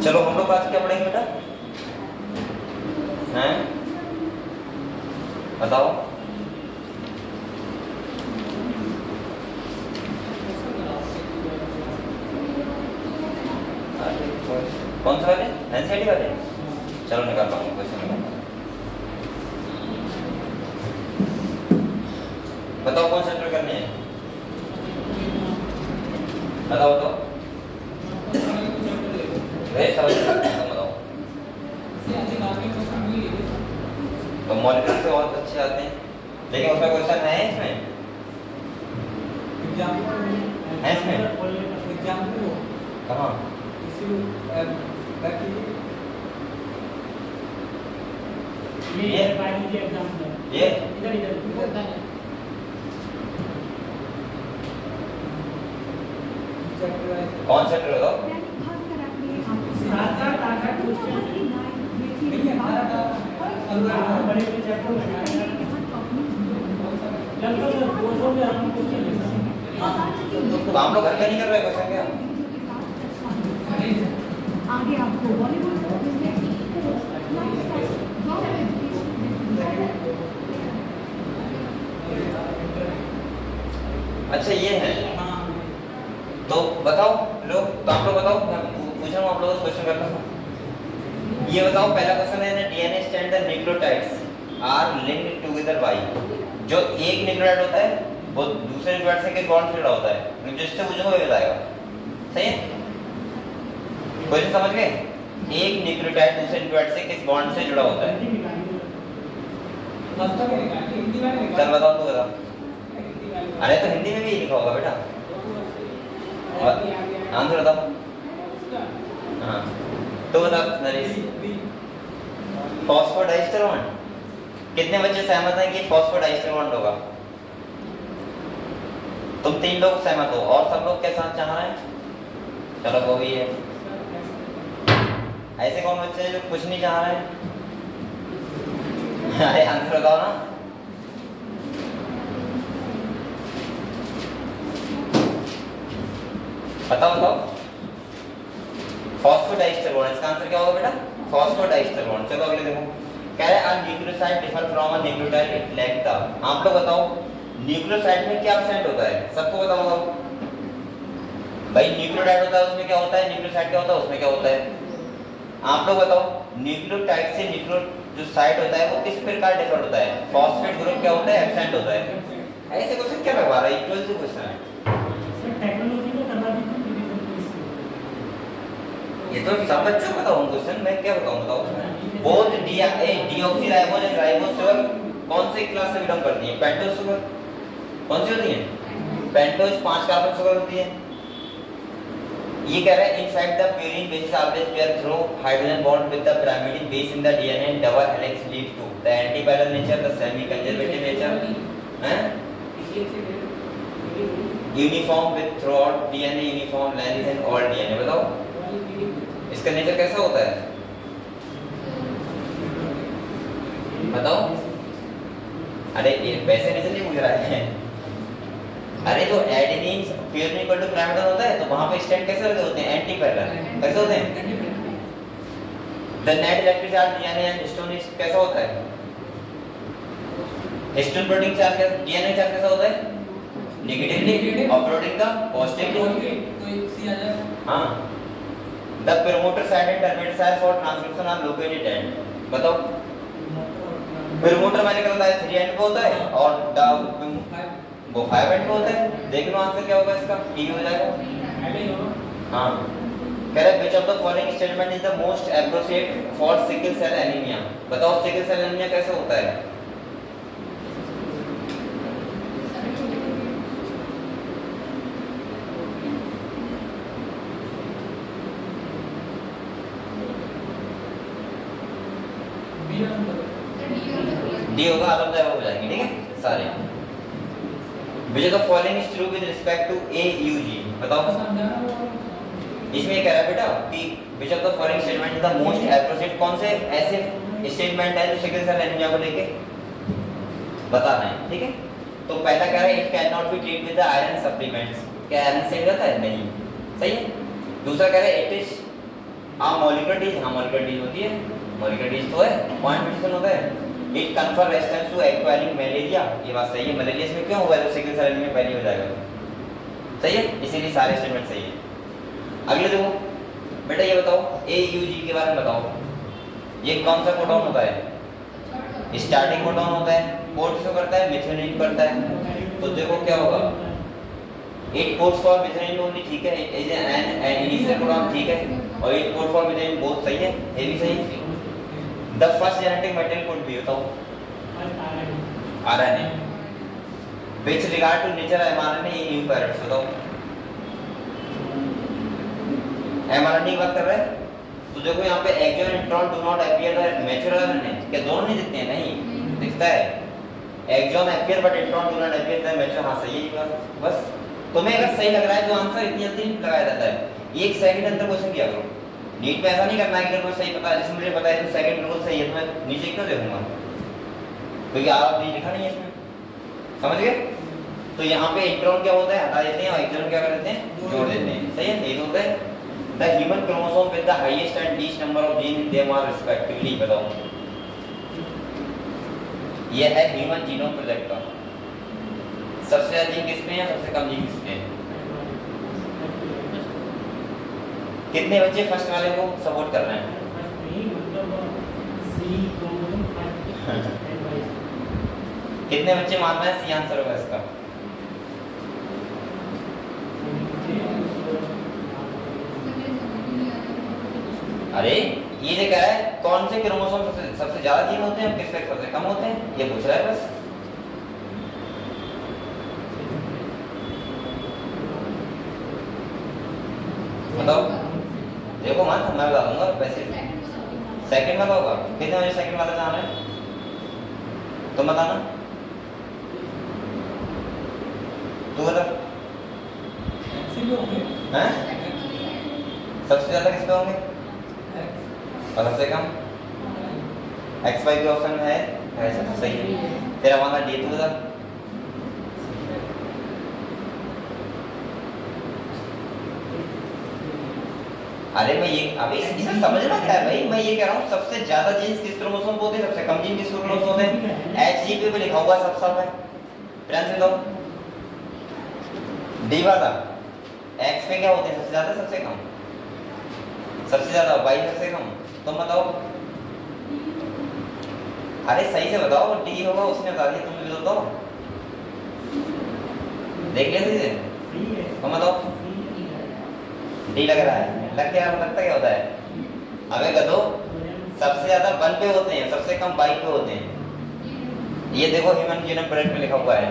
चलो हम लोग आज क्या पढ़ेंगे बेटा? हैं बताओ। कौन सा वाले? एनसीईआरटी वाले? चलो निकाल पाऊंगा क्वेश्चन निकाल। बताओ कौन सा चैप्टर करने हैं? बताओ तो तो मॉलिक्यूल से बहुत अच्छे आते हैं, लेकिन उसमें क्वेश्चन है इसमें? है इसमें? कहाँ? ये कौन सा चैप्टर बताओ? तो हम लोग घर पे नहीं कर रहे क्वेश्चन क्या? आगे आपको बॉलीवुड अच्छा ये है। तो बताओ लोग, तो आप लोग बताओ, पूछ रहा हूँ आप लोगों से क्वेश्चन करता हूँ। ये बताओ पहला क्वेश्चन है ना, DNA strand the nucleotides are linked together by. जो एक न्यूक्लियोटाइड होता है वो दूसरे न्यूक्लियोटाइड से किस बॉन्ड से जुड़ा होता है? जिससे पूछूंगा वो बताएगा। सही है? क्वेश्चन समझ गए? एक न्यूक्लियोटाइड दूसरे न्यूक्लियोटाइड से किस बॉन्ड से जुड़ा होता है? चल बताओ तू बता। अरे तो हिंदी में भी लिखा होगा बेटा। आंसर बताओ। हाँ तो बता नरेश। Phosphodiester bond. कितने बच्चे सहमत हैं कि फॉस्फोडाइस्टर बॉन्ड होगा? तुम 3 लोग सहमत हो और सब लोग के साथ चाह रहे हैं? चलो वो भी है। ऐसे कौन बच्चे हैं जो कुछ नहीं चाह रहे हैं? अरे आंसर बताओ ना। बताओ फॉस्फोडाइस्टर बॉन्ड, इसका आंसर क्या होगा बेटा? Phosphodiester bond. चलो अगले देखो, कह रहे हैं nucleoside differ from a nucleotide it lack the. आप लोग बताओ न्यूक्लियोसाइड में क्या प्रेजेंट होता है? सबको बताओ भाई। न्यूक्लियोटाइड होता है उसमें क्या होता है? न्यूक्लियोसाइड क्या होता है उसमें क्या होता है? आप लोग बताओ न्यूक्लियोटाइड से न्यूक्लियो जो साइड होता है वो किस प्रकार डिफर होता है? फॉस्फेट ग्रुप क्या होता है? एब्सेंट होता है। ऐसे क्वेश्चन क्या लगवा रहा है? इक्वल से क्वेश्चन है ये तो सब बच्चों को बताऊं क्वेश्चन, मैं क्या बताऊं बताओ। Both deoxyribose and ribose sugar कौन से क्लास से बिलोंग करती है? Pentose sugar. कौन सी होती है? पेंटोज 5 कार्बन शुगर होती है। ये कह रहा है इनसाइड द प्यूरिन बेस आर्बेज pair through hydrogen bond with the pyrimidine base in the DNA double helix lead to the antiparallel nature the semi conservative nature हैं uniform with throughout DNA uniform length in all DNA. बताओ इसका nature कैसा होता है? बताओ। अरे ये वैसे नेचर नहीं पूछ रहा है। अरे जो adenine purine equal to pyrimidine होता है तो वहां पे स्टैंड कैसे लगे होते हैं? Anti parallel. कैसे होते हैं? The net electric charge DNA and histone कैसा होता है? हिस्टोन प्रोटीन चार्ज क्या? डीएनए चार्ज कैसा होता है? नेगेटिवली और प्रोटीन का पॉजिटिवली। तो एक सी आ जाए। हां the promoter site and terminator site for transcription are located at. बताओ प्रमोटर मैंने क्या होता है? 3 एंड पे होता है और वो 5 एंड होता है। देख लो आंसर क्या होगा इसका, पी हो जाएगा। हाँ कह रहा है which of the following statement is the most appropriate for sickle cell anemia। बताओ सिकल सेल एनीमिया कैसे होता है? डी होगा, आल ऑफ द अबव हो जाएंगे, ठीक है सारे। which of the following is true with respect to AUG। बताओ इसमें कह रहा है बेटा कि which of the following statement is the most appropriate, कौन से ऐसे स्टेटमेंट है जो सिकल सेल एनीमिया को लेके बता रहे हैं, ठीक है। तो पहला कह रहा है it can not be treat with the iron supplements, क्या आयरन से रहता है? नहीं, सही है। दूसरा कह रहा है it is a molecular disease, हाँ मॉलिक्यूलर डिजीज होती है, मॉलिक्यूलर डिजीज तो है, पॉइंट मेडिसिन होता है। It confer resistance to acquiring malaria, ये बात सही है। मलेरिया इसमें क्यों हुआ? जब सिकल सेल एनीमिया पहले हो जाएगा, सही है, इसीलिए सारे स्टेटमेंट सही है। अगले देखो बेटा, ये बताओ AUG के बारे में बताओ, ये कौन सा कोडॉन होता है? स्टार्टिंग कोडॉन होता है, कोड किसको करता है? मिथेनिन करता है। तो देखो क्या होगा, it codes for methionine only, ठीक है, इज एन इनिशियल कोडॉन, ठीक है, और it code for methionine both सही है, ये भी सही है। The first genetic material code भी बताओ, RNA। Which regard to nature mRNA in eukaryotes, बताओ mRNA की बात कर रहे हैं। तो देखो यहाँ पे exon intron do not appear the mature RNA, क्या दोनों नहीं दिखते हैं? नहीं दिखता है, exon appear but intron do not appear the mature, हाँ सही है बात। बस तुम्हें अगर सही लग रहा है तो आंसर इतनी जल्दी लगाया जाता है, एक सेकंड अंदर क्वेश्चन किया करो। नीट में ऐसा नहीं करना है कि अगर कोई सही पता है, जैसे मुझे पता है तो सेकंड बिल्कुल सही है तो मैं नीचे क्यों देखूंगा, क्योंकि आप नहीं लिखा नहीं है इसमें, समझ गए। तो यहाँ पे इंट्रॉन क्या होता है? हटा देते हैं, और एक्सॉन क्या कर देते हैं? जोड़ देते हैं, सही है। ये होता है the human chromosome with the highest and least number of gene in them are respectively, बताओ ये है ह्यूमन जीनोम प्रोजेक्ट का। सबसे ज्यादा जीन किसमें है, सबसे कम जीन किसमें है? कितने बच्चे फर्स्ट वाले को सपोर्ट कर रहे हैं? कितने बच्चे मान रहे हैं सी आंसर होगा इसका? अरे ये जो कह रहा है कौन से क्रोमोसोम सबसे ज्यादा जीन होते हैं, किस पे सबसे कम होते हैं, ये पूछ रहा है बस। बताओ, देखो मान मैं बता दूंगा वैसे। सेकंड वाला होगा, कितने बजे सेकंड वाला जाना है तुम बताना, तू बता। हैं सबसे ज्यादा किस पे होंगे और सबसे कम? XY के ऑप्शन है सही है। तेरा वाला डी तू बता। अरे मैं ये अभी इसमें समझना क्या है भाई, मैं ये कह रहा हूँ सबसे ज्यादा जीन्स किस क्रोमोसोम पे होते हैं, सबसे कम जीन किस क्रोमोसोम होते हैं? HG पे लिखा हुआ सब सब है, ध्यान से दो। डी वाला X पे क्या होते हैं? सबसे ज्यादा सबसे कम, सबसे ज्यादा Y सबसे कम, तुम बताओ। अरे सही से बताओ, डी होगा उसने बता दिया, तुम भी बताओ, देख लिया सही से, तुम बताओ। डी लग रहा है, लग क्या लगता क्या होता है? अबे गधो, सबसे ज्यादा 1 पे होते हैं, सबसे कम 22 पे होते हैं। ये देखो ह्यूमन जीनोम प्रोजेक्ट में लिखा हुआ है,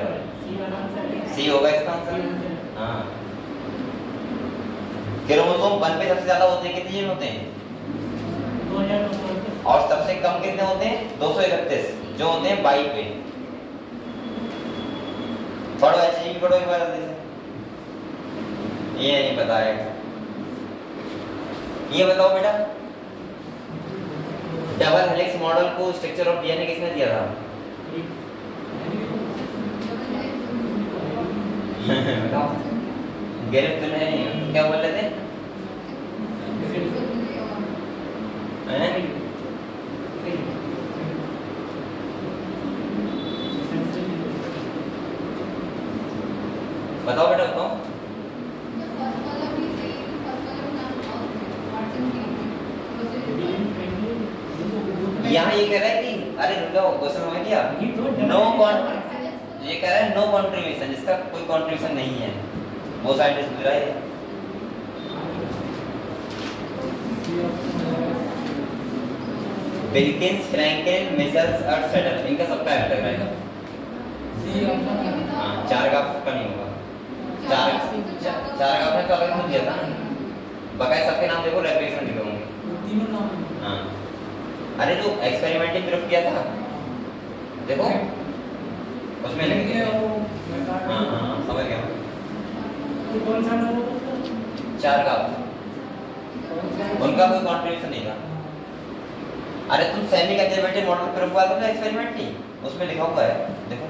सी होगा इसका आंसर। हाँ क्रोमोसोम 1 पे सबसे ज्यादा होते हैं, कितने जीन होते हैं? और सबसे कम कितने होते हैं? 231 जो होते हैं 22 पे। पढ़ो HG पढ़ो एक बार जल्दी से, ये नहीं पता है। ये बताओ बेटा, डबल हेलिक्स मॉडल को स्ट्रक्चर ऑफ डीएनए किसने दिया था? बताओ, गैरिट तो नहीं, क्या बोल रहे थे? बताओ बेटा बताओ। यहाँ ये कह रहा है कि अरे रुक जाओ, क्वेश्चन समझ गया? नो ये कह रहा है नो कंट्रीब्यूशन, जिसका कोई कंट्रीब्यूशन नहीं है वो साइंटिस्ट मिल रहा है। विल्किंस, फ्रैंकलिन, मिचेल्स और सेडल, इनका सबका आंसर रहेगा। हाँ, चार का आपका नहीं होगा। चार का आपने तो अलग दिया था ना, बकाया सबके नाम देखो, रेफरेंस लिखे होंगे तीनों नाम। हाँ, अरे जो एक्सपेरिमेंटिंग प्रूफ किया था देखो उसमें लिखे थे। हाँ समझ गया। कौन सा नाम? चार का उनका कोई कंट्रीब्यूशन नहीं था। अरे तुम सेमी कंजर्वेटिव मॉडल प्रूफ हुआ था ना एक्सपेरिमेंट की, उसमें लिखा हुआ है देखो।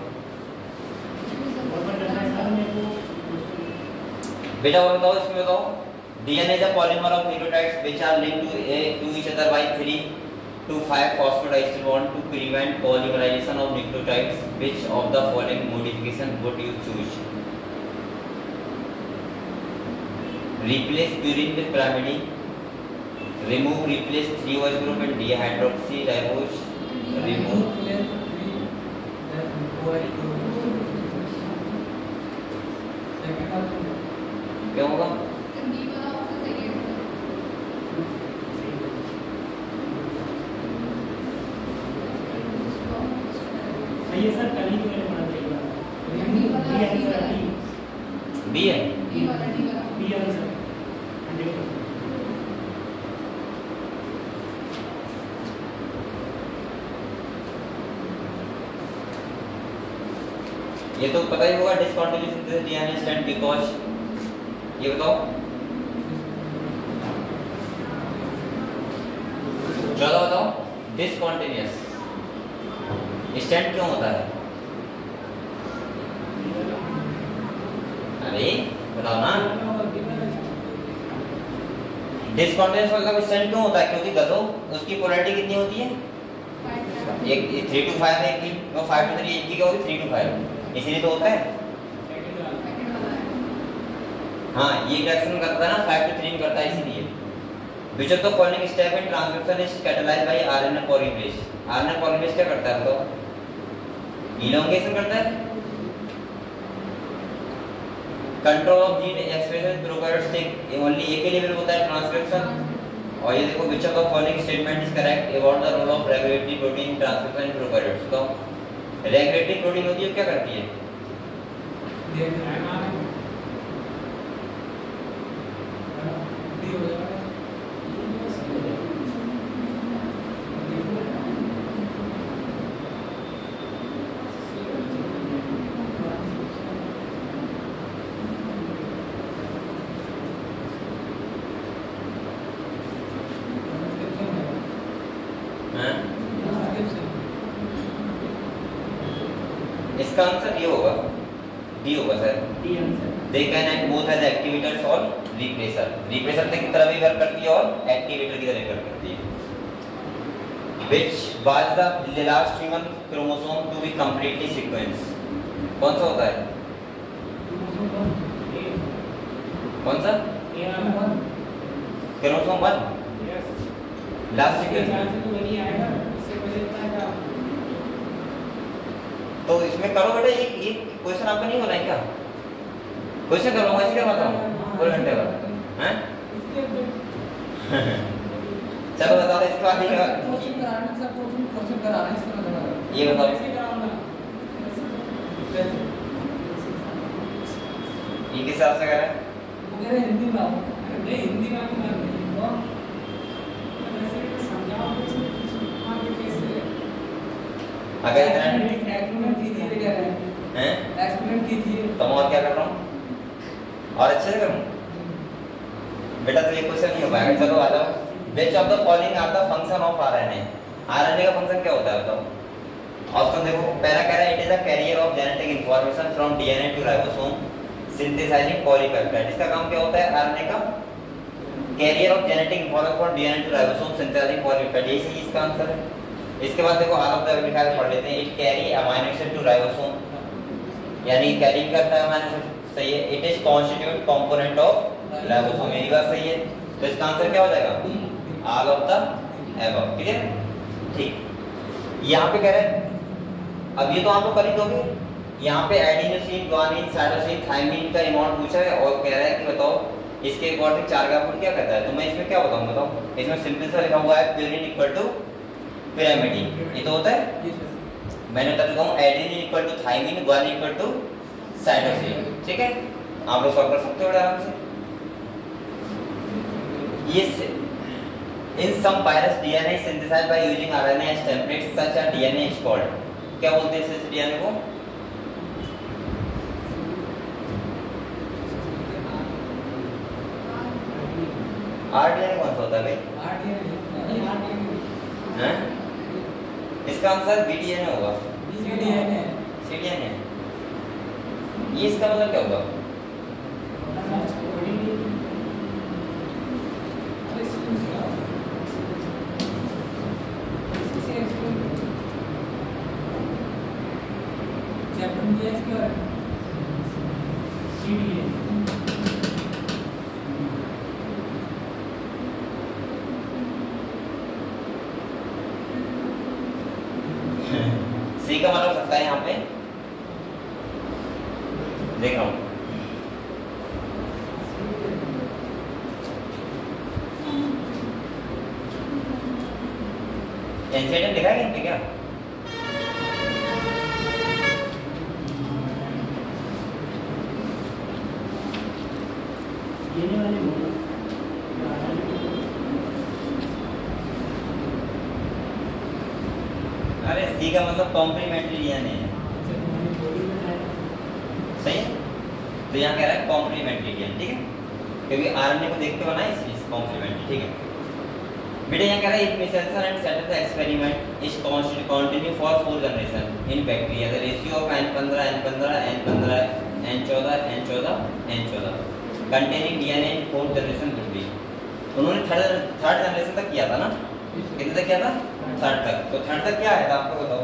बेटा और बताओ, इसमें बताओ DNA is a polymer of nucleotides which are linked to each other by 3 to 5 phosphodiester bond to prevent polymerization of nucleotides. Which of the following modification would you choose? Replace purine with pyrimidine. Remove, replace 3OH group and dihydroxyribose. Remove. क्या होगा? ये sir कल ही मैंने पढ़ा था। B है। B answer. ये तो पता ही होगा, discontinuous synthesis DNA strand because. ये बताओ 14 बताओ, डिसकंटिन्यूस स्टैंड क्यों होता है? अरे बताओ ना, डिसकंटिन्यूस मतलब स्टैंड क्यों होता है? क्योंकि गधो उसकी पोलैरिटी कितनी होती है? एक 3 to 5 है कि 5 to 3, एक की क्या होगी 3 to 5, इसीलिए तो होता है। हाँ, ये रिएक्शन करता है ना 5 to 3 करता है इसीलिए। Which of the following step in transcription is catalyzed by RNA polymerase? RNA polymerase क्या करता है बताओ? Elongation करता है। Control of gene expression prokaryotes only एक ही लेवल होता है ट्रांसक्रिप्शन। और ये देखो which of the following statement is correct about the role of regulatory protein in transcription in prokaryotes? तो रेगुलेटरी प्रोटीन होती है, क्या करती है? इसका आंसर ये होगा, डी होगा sir. D answer. They can act both as activators और रिप्लेसर। रिप्लेसर की तरह भी वर्क करती है और एक्टिवेटर की तरह वर्क करती है। Which was the last human chromosome to be completely sequenced? कौन सा होता है? कौन सा? क्रोमोसोम 1। लास्ट सीक्वेंस तो इसमें करो बेटा, ये क्वेश्चन आपका नहीं हो रहा है क्या? क्वेश्चन करो, ऐसे करवाता हूँ 2 घंटे बाद, हैं? चलो बताओ इसके बाद ये बताओ ये किस हिसाब से कर रहा है? हिंदी में अगर एक्सपेरिमेंट की थी क्या है? हैं? एक्सपेरिमेंट की थी। तो मैं और क्या कर रहा हूँ? और अच्छे से करूँ? बेटा तो ये क्वेश्चन नहीं हो पाएगा। चलो आ जाओ। Which of the following are the function of RNA? RNA का फंक्शन क्या होता है बताओ? ऑप्शन देखो, पहला कह रहा है it is a carrier of genetic information from DNA to ribosome synthesizing polypeptide. इसका काम क्या होता है RNA का? Carrier of genetic information from DNA to ribosome synthesizing polypeptide, ये सही इसका आंसर है। इसके बाद देखो आल ऑफ द लिखा है, पढ़ लेते हैं। It carry amino acid to ribosome, यानी कैरी करता है अमीनो एसिड, सही है। It is constituent component of ribosome, मेरी बात सही है। तो इसका आंसर क्या हो जाएगा? All of the above. Clear? ठीक। यहाँ पे कह रहे हैं, अब ये तो आप लोग कर ही दोगे, यहाँ पे एडिनोसिन, ग्वानिन, साइटोसिन, थायमिन का अमाउंट पूछा है और कह रहा है कि बताओ इसके अकॉर्डिंग 4 का अमाउंट क्या कहता है। तो मैं इसमें क्या बताऊँ बताओ, इसमें सिंपल सा लिखा हुआ है प्यूरिन इक्वल टू पिरामिडिन। ये तो होता है, मैंने बता चुका हूँ adenine equal to thymine, guanine equal to cytosine. ठीक है, आप लोग सॉल्व कर सकते हो बड़े आराम से। ये in some virus DNA is synthesized by using RNA as templates such as DNA is called, क्या बोलते हैं इस DNA को? RDNA कौन सा होता है भाई? हैं? इसका आंसर BDNA होगा। CDNA। ये इसका मतलब क्या होगा? सी का मतलब सकता है यहाँ पे, देख रहा हूँ एंसेडेंट लिखा है यहाँ पे क्या? ये वाले बोलो। अरे सी का मतलब कॉम्प्लीमेंट्री डीएनए है, सही है। तो यहाँ कह रहा है कॉम्प्लीमेंट्री डीएनए, ठीक है, क्योंकि आरएनए को देख के बना है इसलिए कॉम्प्लीमेंट्री। ठीक है बेटा, यहाँ कह रहा है if Meselson and setup the experiment is continue for 4 generation in bacteria the ratio of N15 N15 N15 N14 N14 N14 containing DNA in 4th generation would be. उन्होंने थर्ड जनरेशन तक किया था ना, कितने तक किया था? थर्ड तक। तो थर्ड तक क्या आया था आपको बताओ,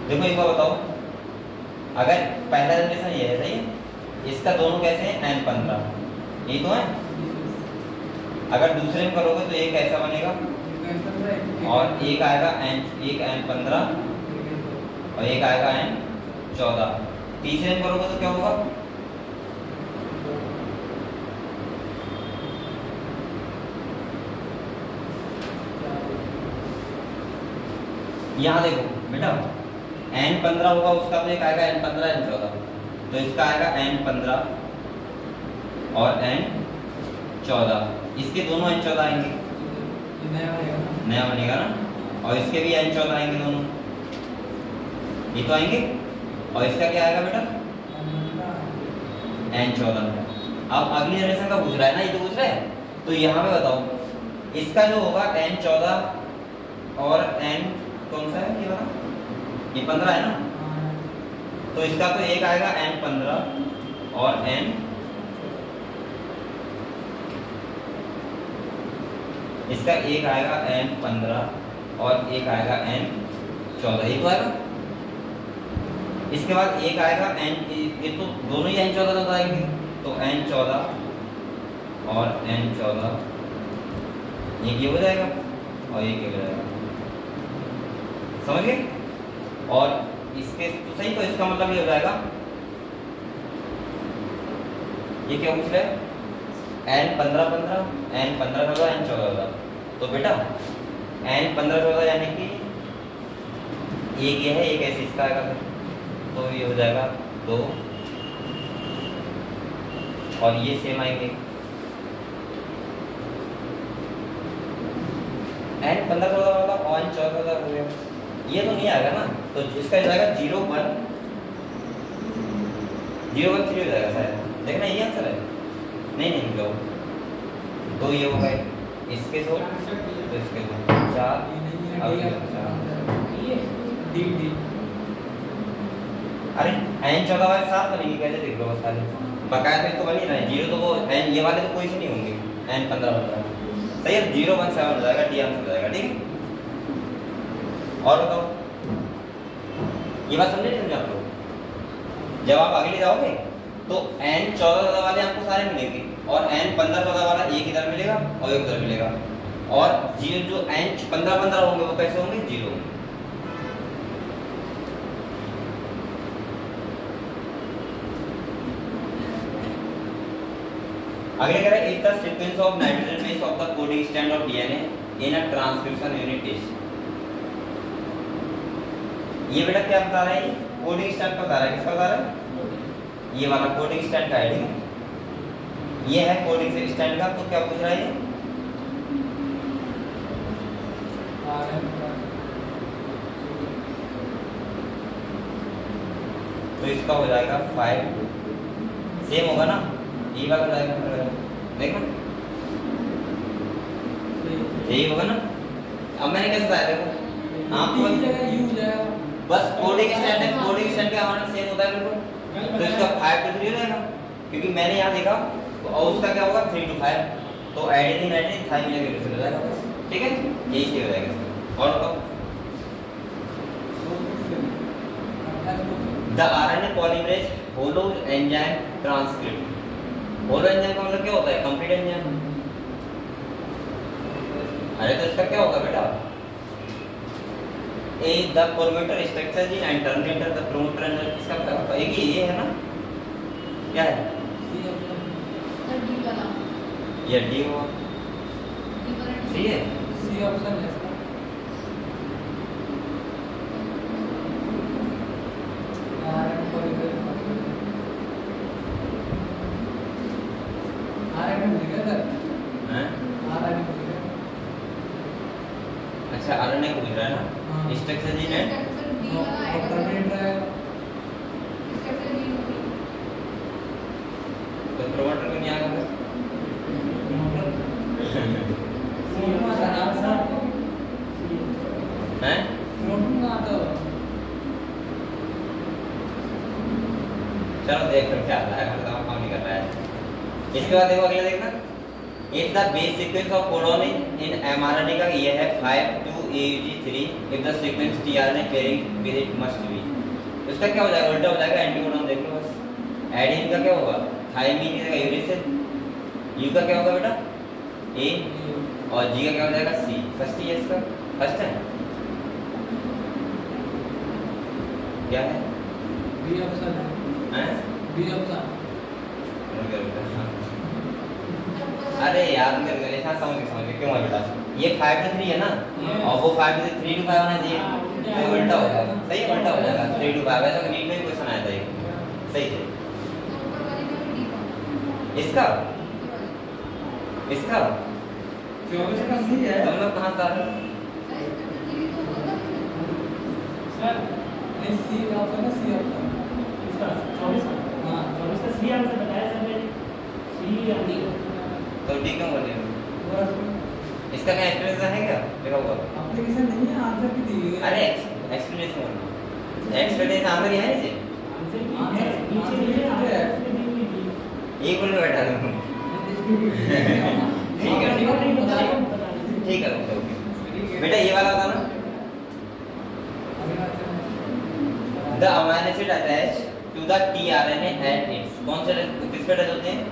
देखो एक बार बताओ, अगर पहला जनरेशन ये है सही है, इसका दोनों कैसे हैं N15, ये तो है। अगर दूसरे में करोगे तो एक ऐसा बनेगा और एक आएगा एक N15 और एक आएगा N14। तीसरे में करोगे तो क्या होगा? यहाँ देखो बेटा N15 होगा उसका, तो एक आएगा N15 N14, तो इसका आएगा N15 और N14, इसके दोनों N14 आएंगे, नया बनेगा ना, और इसके भी N14 आएंगे दोनों, ये तो आएंगे। और इसका क्या आएगा बेटा? N14। अब अगली जनरेशन का पूछ रहा है ना, ये तो पूछ रहा है, तो यहाँ पे बताओ इसका जो होगा N14 और N कौन सा है ये वाला? ये 15 है ना, तो इसका तो एक आएगा N15 और इसका एक आएगा N15 और एक आएगा N14, ये तो आएगा। इसके बाद एक आएगा ये तो दोनों ही N14 तो आएंगे, तो N14 और N14 ये हो जाएगा और ये हो जाएगा, समझ गए? और इसके तो सही, तो इसका मतलब ये हो जाएगा, ये क्या पूछ रहा है? N15 15 N15 14 N14। तो बेटा N15 14 यानी कि एक ये है, एक ऐसे इसका आएगा, तो ये हो जाएगा 2 और ये सेम आएंगे। N15 14 वाला N14 हो गया, ये तो नहीं आएगा ना, तो इसका जाएगा 0 1 0 1 3 हो जाएगा शायद, देखना ये आंसर है। नहीं नहीं जाओ, तो ये हो गए इसके दो, तो इसके दो 4, अब ये 4। अरे N14 वाले 7 बनेंगे कैसे, देख लो बस खाली बकाया तो बन ही रहा है, 0 तो वो N ये वाले तो कोई से नहीं होंगे, N15 15 सही है, 0 1 7 हो जाएगा, डी आंसर हो जाएगा। ठीक है, और बताओ ये बात समझे नहीं आप लोग? जब आप आगे ले जाओगे तो N14 वाले आपको सारे मिलेंगे और N15 वाला एक इधर मिलेगा और एक उधर मिलेगा, और जो N15 होंगे वो कैसे होंगे? 0 होंगे। अगले कह रहा है if the sequence of nitrogen base of the coding strand of DNA in a transcription unit is. ये बेटा क्या बता रहा है? कोडिंग स्ट्रैंड बता रहा है। किसका बता रहा है? ये वाला कोडिंग स्ट्रैंड का है। ये है कोडिंग स्ट्रैंड का। तो क्या पूछ रहा है ये? तो इसका हो जाएगा 5 सेम होगा ना, ये वाला हो जाएगा। देखो यही होगा ना। अब मैंने कैसे बताया? देखो आपको बस कोडिंग स्टैंड है, कोडिंग स्टैंड का हमारा सेम होता है बिल्कुल। तो इसका 5 to 3 हो जाएगा, क्योंकि मैंने यहाँ देखा। तो और उसका क्या होगा? 3 to 5। तो एडेनिन एडेनिन थाइमिन के हो जाएगा बस। ठीक है, यही सही हो जाएगा। और बताओ the RNA polymerase holo enzyme transcript. Holo enzyme का मतलब क्या होता है? Complete enzyme. अरे तो इसका क्या होगा बेटा? A the promoter structure in and terminator the promoter and इसका क्या होगा? एक ये है ना, क्या है? ये डी होगा। सही है, सी ऑप्शन है इसका। अच्छा आरएनए को मिल रहा है ना स्ट्रक्चर जी ने। तो प्रोमोटर को नहीं आएगा हैं? चलो देख लो क्या आता है। बताओ काम नहीं कर रहा है। इसके बाद देखो अगले देखना। If the base sequence of codon in mRNA का ये है 5 to AUG3, if the sequence tRNA pairing with it must be। इसका क्या हो जाएगा? उल्टा हो जाएगा। एंटीकोडॉन देख लो बस। एडेनिन का क्या होगा? थाइमिन की जगह यूरेसिल। यू का क्या होगा बेटा? ए। और जी का क्या हो जाएगा? सी। फर्स्ट ही है इसका, फर्स्ट है क्या है? बी ऑप्शन है। हैं? B option. अरे यार मेरे गले साथ समझ के क्यों है बेटा? ये 5 to 3 है ना, और वो 5 to 3 to 5 होना चाहिए। तो उल्टा हो जाएगा। सही, उल्टा हो जाएगा। 3 to 5 ऐसा नीट में भी क्वेश्चन आया था ये। सही है। इसका 24 का सी है। तुम लोग कहाँ से आ रहे हो? सर नहीं सी ऑप्शन है। सी ऑप्शन इसका 24 का। हां 24 का सी आंसर बताया सर मैंने। सी यानी तो डी क्यों बोल रहे हो? इसका क्या एक्सप्लेनेशन है क्या? देखो वो एप्लीकेशन नहीं है, आंसर भी दी है। अरे एक्सप्लेनेशन बोलना। एक्सप्लेनेशन आंसर यहाँ है नीचे। आंसर नीचे नहीं है, आंसर दी हुई थी। एक बोल में बैठा हूँ। ठीक है ठीक है ओके। बेटा ये वाला था ना, the amino acid attach to the tRNA at its. कौन से किस पे अटैच होते हैं?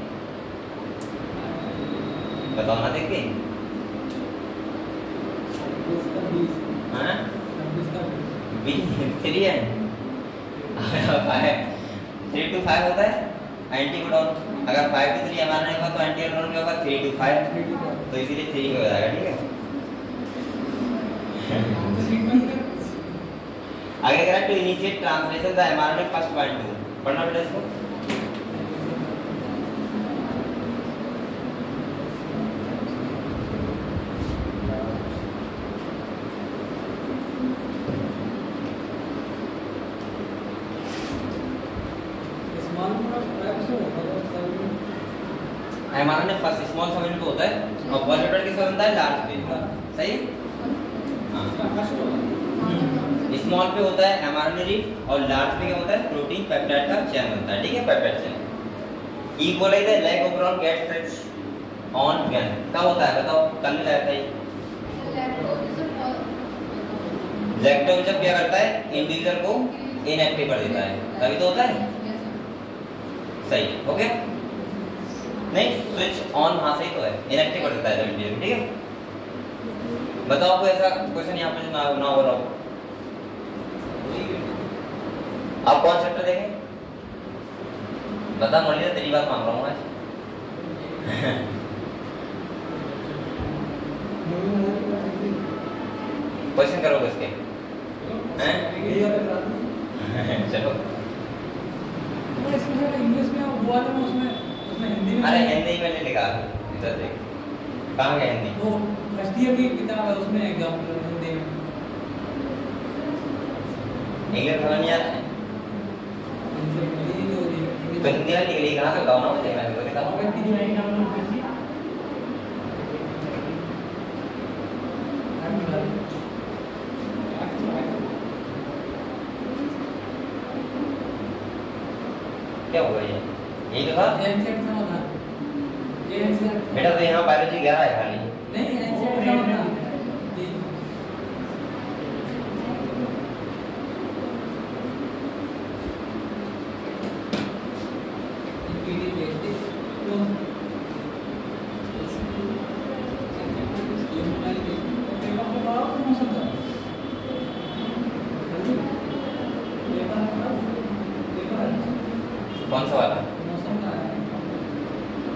बताओ ना, देख के। हाँ 3 है। 3 to 5 होता है एंटीकोडॉन। अगर 5 to 3 हमारा नहीं होगा तो एंटीकोडॉन क्या होगा? 3 to 5। तो इसीलिए 3 हो जाएगा। ठीक है। आगे कह रहा है to initiate translation the mRNA first point 2। पढ़ना बेटा इसको। MRNA first small subunit होता है और पॉलीपेप्टाइड किसका बनता है? लार्ज पे। सही है। हां स्मॉल पे होता है एमआरएनए रीड और लार्ज पे क्या होता है? प्रोटीन पेप्टाइड का चेन बनता है। ठीक है, peptide chain. Equally the lag overall gets its on when. कब होता है बताओ? कल में आया था ये। लैक्टोज जब क्या करता है? इंडिविजुअल को इनएक्टिव कर देता है, तभी तो होता है। सही है। ओके नहीं, स्विच ऑन वहां से ही तो है, इनएक्टिव कर देता है इंडिविजुअल। ठीक है। बताओ कोई ऐसा क्वेश्चन यहाँ पे ना हो रहा हो। आप कौन चैप्टर देखें? बता मोलिया, तेरी बात मान रहा हूँ आज। क्वेश्चन करोगे इसके हैं? चलो इंग्लिश में वो वाला में उसमें हिंदी में अरे हिंदी में नहीं लिखा इधर देख कहाँ गया हिंदी वो फर्स्ट ईयर की किताब है उसमें एग्जाम्पल हिंदी में इंग्लिश समझ नहीं आ रहा है तो हिंदी वाली लिख कहाँ से बताओ ना मुझे मैं तो बताऊँ क्या हुआ ये यही तो था बेटा तो यहाँ बायोलॉजी 11 है खाली कौन सा वाला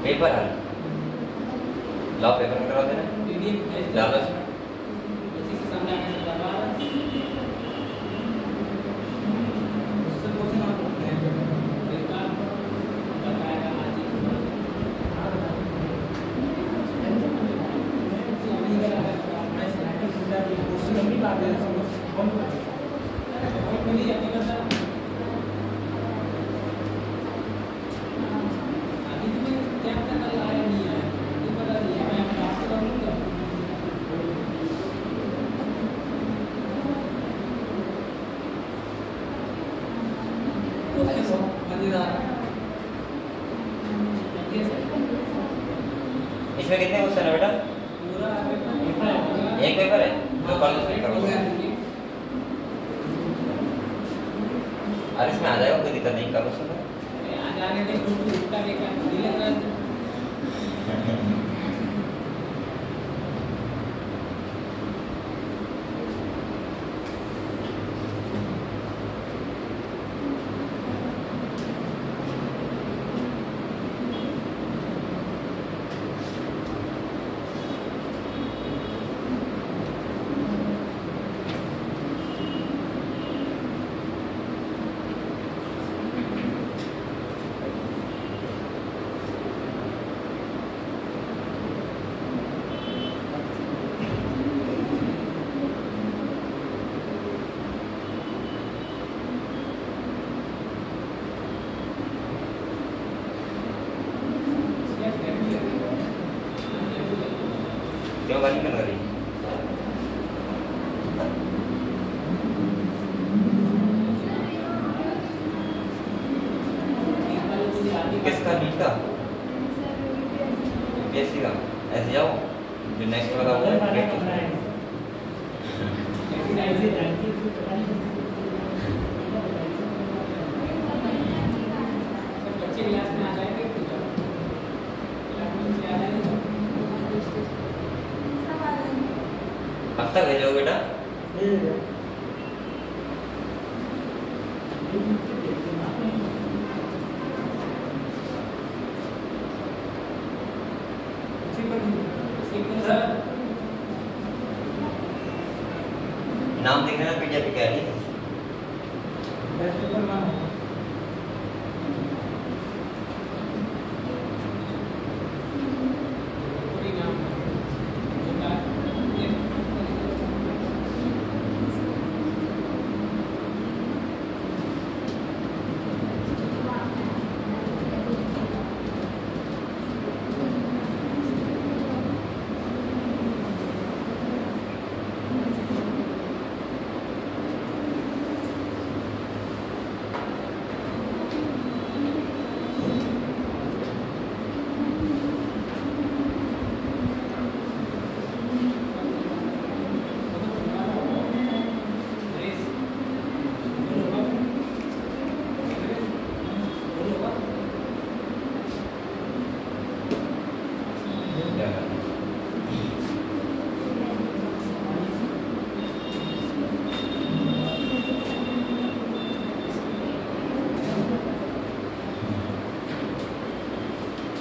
पेपर है लाओ पेपर में करवा देना डालो इसमें इसमें कितने क्वेश्चन है बेटा एक पेपर है तो कॉलेज में करो अरे इसमें आ जाएगा कोई दिक्कत नहीं करो उसमें क्यों गाली में लग रही किसका नीट का यूपीएससी का ऐसे जाओ जो नेक्स्ट वाला होगा अब तक भेजो बेटा नाम देख लेना पीडीएफ क्या है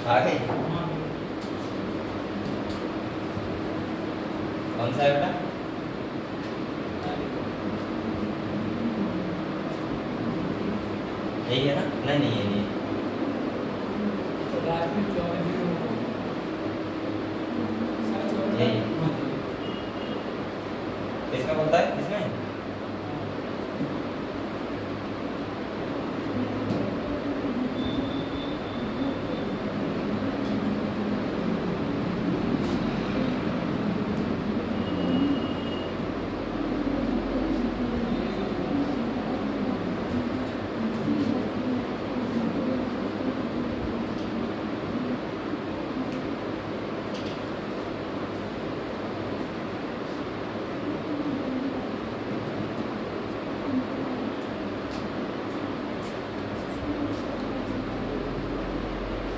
आ गई कौन सा है बेटा? यही है ना? नहीं नहीं ये नहीं। यही इसका बोलता है इसमें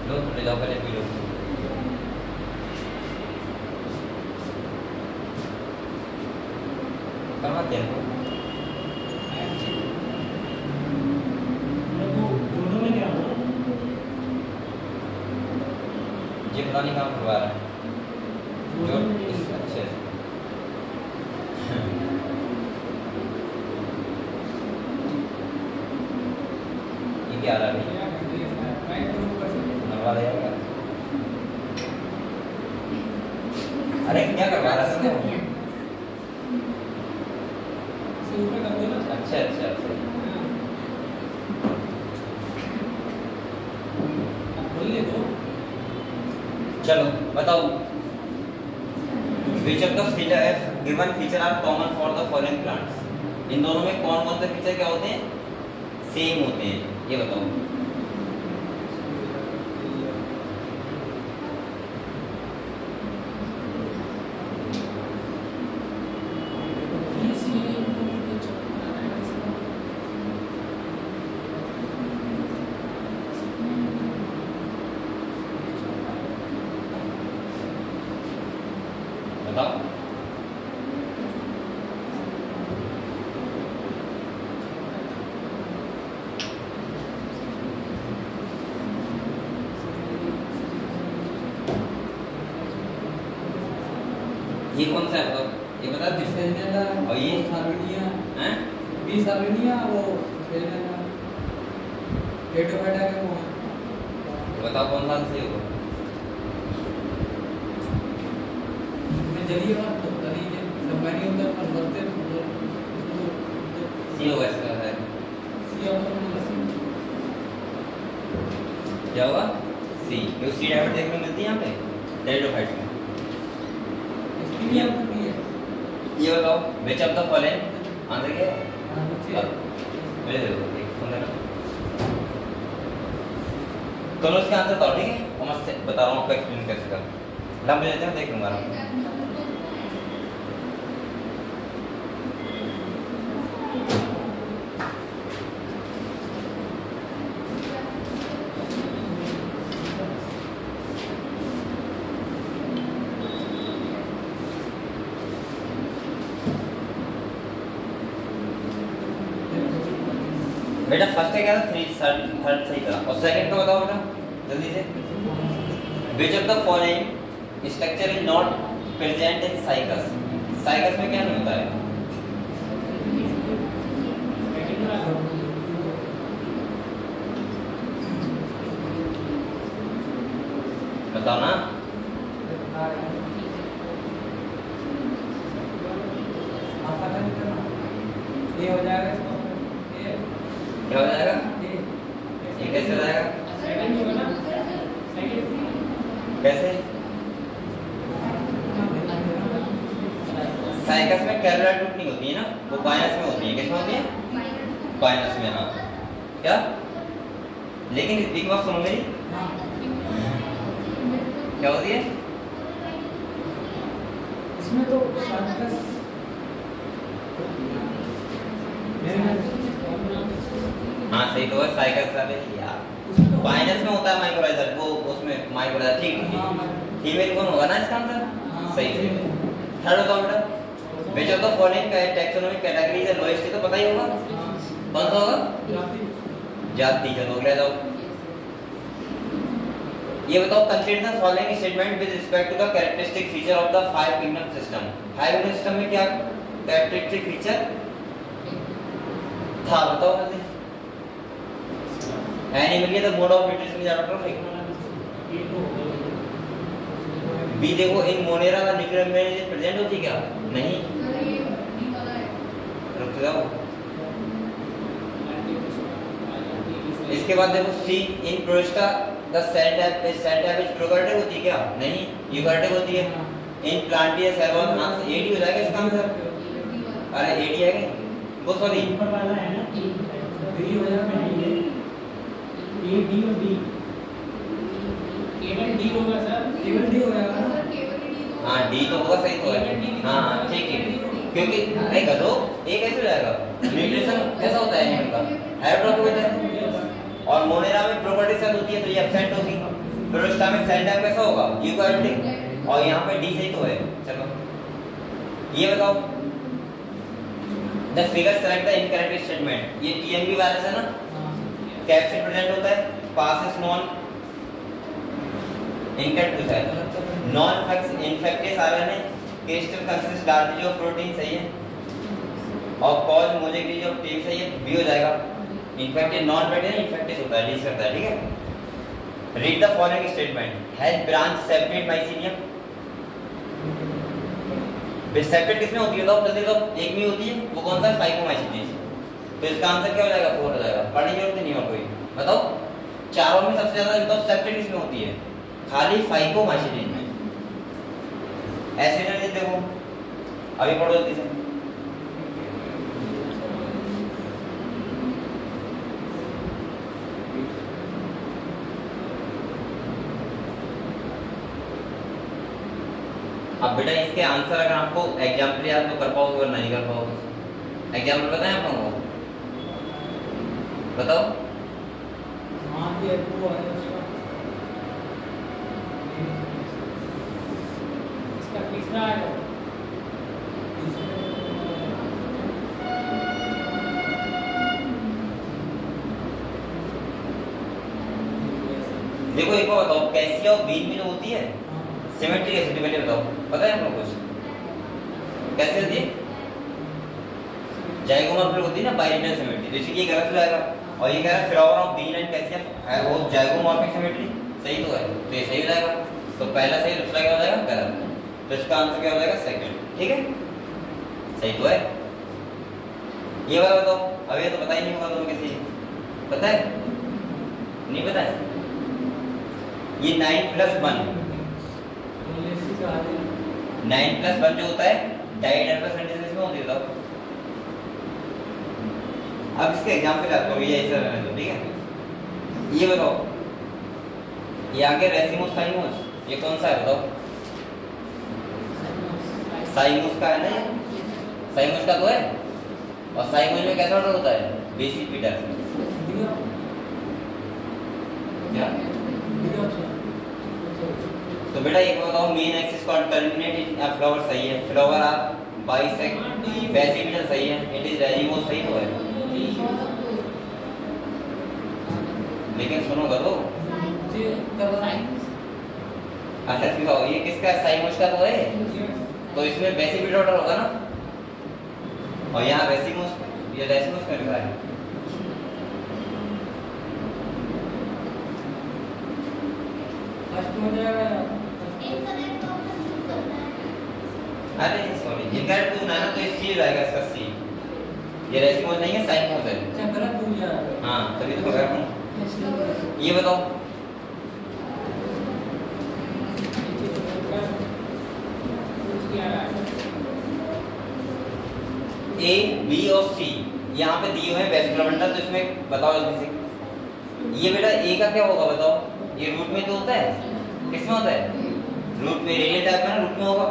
लो ले जाओ पहले पी लो। कहाँ तेरे को? दोनों में क्या हुआ? ये पता नहीं कहाँ करवा रहा है जो इस अच्छे ये क्या आ रहा है? करवा देगा क्या? अरे क्या करवा रहा है तुम? अच्छा अच्छा अच्छा चलो बताओ which of the given feature are common for the following plants? इन दोनों में कौन कौन से फीचर क्या होते हैं? सेम होते हैं, ये बताओ। बताओ ये कौन सा है बताओ, ये बता दे। और ये हैं? 20 सार्वनिया वो डेट ऑफ बर्थ है वो बताओ कौन सा सही होगा? जरिए बात तो तरीके संभानी उधर पर बोलते सी होगा इसका है। सी और क्या होगा? सी। ये सी डायमंड देखने को मिलती है यहाँ पे डेट ऑफ हाइट में। इसकी भी आपको भी है। ये बताओ which of the following answer क्या है? मेरे देखो एक सुन लेना। दोनों इसके आंसर बताओ ठीक है? और मैं बता रहा हूँ आपको एक्सप्लेन कैसे करना। लंबे लेते हैं देख लूँगा ना। बेटा फर्स्ट है क्या था? 3 थर्ड सही था। और सेकंड का बताओ बेटा जल्दी से। which of the following structure is not present in cycas? Cycas में क्या नहीं होता है? बताओ ना। ये हो जाएगा इसको क्या हो जाएगा? ये कैसे हो जाएगा? कैसे? साइकस में कैरोलाइट रूट नहीं होती है ना, वो बाइनस में होती है। किसमें होती है? बाइनस में। हाँ क्या? लेकिन एक बात सुनो मेरी, क्या होती है इसमें तो साइकस हाँ सही तो है। साइकस यार बाइनस में होता है माइक्रोलाइजर, वो उसमें माइक्रोलाइजर ठीक फीमेल कौन होगा ना इसका आंसर? सही सही। थर्ड बताओ बेटा which of the following taxonomic category is the lowest? तो पता ही होगा कौन सा होगा? जाति। चलो अगले जाओ। ये बताओ consider the following statement with respect to the characteristic feature of the 5 kingdom system. 5 kingdom system में क्या कैरेक्टरिस्टिक फीचर था बताओ जल्दी। Animal the mode of nutrition is autotrophic. B देखो इन मोनेरा का न्यूक्लियर मेम्ब्रेन प्रेजेंट होती क्या? नहीं। रुक जाओ। इसके बाद देखो C in Protista the cell type is prokaryotic होती क्या? नहीं, यूकैरियोटिक होती है। In Plantae cell wall answer AD हो जाएगा इसका आंसर। अरे एडी है क्या? वो सॉरी ऊपर वाला है ना डी हो जाएगा ए डी और डी केवल डी होगा सर, केवल डी हो जाएगा ना। हां डी तो होगा, सही तो है। हां ठीक है, क्योंकि अरे गधो ये कैसे हो जाएगा? न्यूट्रिशन कैसा होता है एनिमल का? हाइड्रोट्रोफिक होता है। और मोनेरा में प्रॉपर्टी सेल होती है तो ये एब्सेंट होगी। प्रोस्टा में सेल टाइप कैसा होगा? यूकैरियोटिक। और यहाँ पे डी सही तो है। चलो ये बताओ the figure select the incorrect statement. ये टीएमबी वायरस है ना, कैप्सिड प्रेजेंट होता है, पास इज नॉन इनकरेक्ट पूछा है। Non infectious RNA crystal consist largely of protein सही है। और कॉज मोलिक्यूल ऑफ टेप सही है, बी हो जाएगा। इन्फेक्टिव नॉन इन्फेक्टिव इन्फेक्टिस होता है, डी करता है। ठीक है, read the following statement. Has branch separate mycelium. Separate किसमें होती है? जल्दी तो एक में होती है, वो कौन सा? फाइकोमाइसीनियस। तो इसका आंसर क्या हो जाएगा? 4 हो जाएगा। पढ़ने की जरूरत नहीं और कोई बताओ। चारों में सबसे ज्यादा बताओ सेपरेट किसमें होती है? खाली फाइकोमाइसीनियस में। ऐसे ना देखो, अभी पढ़ो जल्दी से। अब बेटा इसके आंसर अगर आपको एग्जाम्पल याद तो कर पाओगे और नहीं कर पाओगे। एग्जाम्पल बताएं आप लोगों को, बताओ। इसका तीसरा आएगा। देखो एक बार बताओ, कैसिया और बीन में जो होती है सिमेट्री कैसे पहले बताओ, पता है आपको कुछ? कैसे होती है? जाइगोमॉर्फिक होती है ना, बाइलेटरल सिमेट्री। तो इसीलिए गलत हो जाएगा। और ये कह रहा है flower of bean and cassia है वो जाइगोमॉर्फिक सिमेट्री, सही तो है। तो ये सही हो जाएगा। तो पहला सही, दूसरा क्या हो जाएगा? गलत। तो इसका आंसर क्या हो जाएगा? सेकंड। ठीक है, सही तो है। ये वाला बताओ। अब ये तो पता ही नहीं होगा तुम्हें किसी, पता है? नहीं पता है? ये 9+1 9+1 जो होता है डाइहेड्रल सिंथेसिस में होती है। बताओ अब इसके एग्जांपल आपको ये ऐसा रहने दो। ठीक है, ये बताओ, ये आगे रेसिमोस साइमोस, ये कौन सा है बताओ? साइमोस का है ना, ये साइमोस का तो है। और साइमोस में कैसा ऑर्डर होता है? बेसिपिटर। क्या? तो बेटा ये बताओ, मेन एक्सिस को टर्मिनेट इन फ्लावर सही है। फ्लावर आप बाइसेक्ट, बेसिपिटर सही है। इट इज रेजिमोस सही तो है। लेकिन सुनो करो, अच्छा दिखाओ, ये किसका है? साइमोस का तो है। तो इसमें बेसिपिटर ऑर्डर होगा ना, और यहाँ रेसिमोस, ये रेसिमोस में लिखा है। फर्स्ट हो जाएगा। अरे सॉरी, इनकरेक्ट टू ना, तो सी रहेगा इसका सी। ये रेसिमोस नहीं है, साइमोस है। अच्छा गलत हो जाएगा। हाँ तभी तो पकड़ रहा हूँ। ये बताओ, ए बी और सी यहाँ पे दिए हुए हैं वेस्कुलर बंडल। तो इसमें बताओ जल्दी से, ये बेटा ए का क्या होगा बताओ? ये रूट में तो होता है, किसमें होता है? रूट में, रेडियल टाइप है ना, रूट में होगा।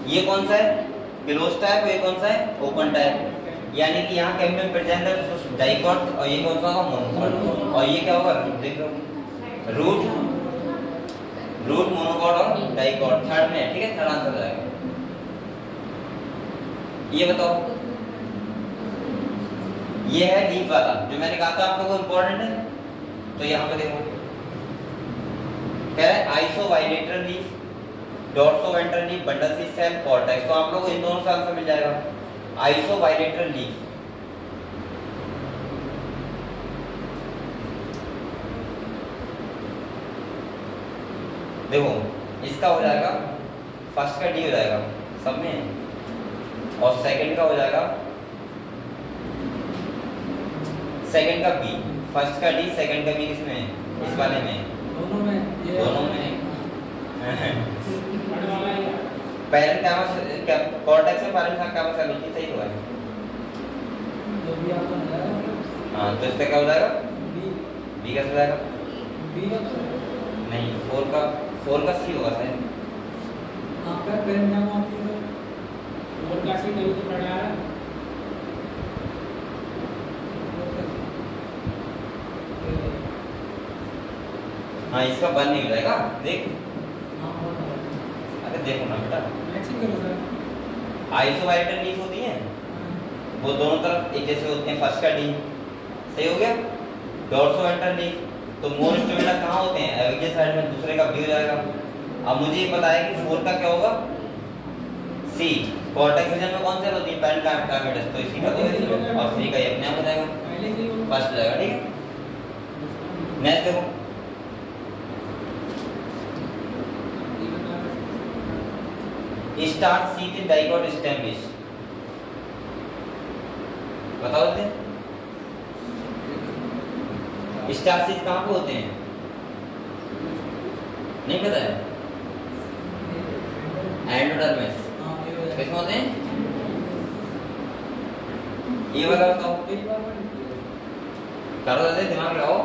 ये कौन सा है? Close type. ये कौन सा है? Open type. यानी कि यहाँ कैम्बियम प्रेजेंट डाइकॉट, और ये कौन सा होगा? मोनोकॉट। और ये क्या होगा? देख लो, रूट मोनोकॉट और डाइकॉट थर्ड में है। ठीक है, थर्ड आंसर आएगा। ये बताओ, ये है लीफ वाला जो मैंने कहा था आपको, वो इंपॉर्टेंट है। तो यहाँ पे देखो, कह रहा है आइसोबाइलेटरल लीफ, डॉर्सोवेंट्रल लीफ, बंडल सी सेल, कॉर्टेक्स। तो आप लोगों को इन दोनों से आंसर मिल जाएगा। आइसोबाइलेटरल लीफ देखो इसका हो जाएगा, फर्स्ट का डी हो जाएगा सब में, और सेकंड का हो जाएगा, सेकंड का बी, फर्स्ट का डी, सेकंड का बी किसमें है? इस वाले में, दोनों में ये दोनों में। बड़े वाला ही है। पैरेंट क्या कॉर्टेक्स में पैरेंट का क्या सेल होती है? सही तो है। जो भी आपका मिला हाँ तो इसका क्या हो जाएगा? बी बी कैसे हो जाएगा? बी का नहीं, फोर का सी होगा शायद। आपका पेरेंट नाम आती है और का सी नहीं तो पढ़ा रहा है। हाँ इसका वन नहीं हो जाएगा, देख। हाँ बहुत अरे देखो ना बेटा, मैचिंग करो सर। आइसोबाइलेटरल लीफ होती है, वो दोनों तरफ एक जैसे होते हैं, फर्स्ट का डी सही हो गया। डॉर्सोवेंट्रल लीफ तो मोर स्टेमिना कहाँ होते हैं? एविजियल साइड में, दूसरे का बी हो जाएगा। अब मुझे ये पता है कि फोर का क्या होगा? सी। कॉर्टेक्स रीजन में कौन से होती है? पैरेंकाइमेटस, तो इसी का तो है, और सी का ये अपने आप हो जाएगा, पहले से ही फर्स्ट हो जाएगा। ठीक है, नेक्स्ट देखो, start C in dicot establish, बताओ दे। स्टार सीज कहाँ पे होते हैं? नहीं पता है? एंडोडर्मिस हाँ ये हो किसमें जाएगा। होते हैं? ये वाला बताओ, कई बार पढ़ी। करो दादे, दिमाग लगाओ।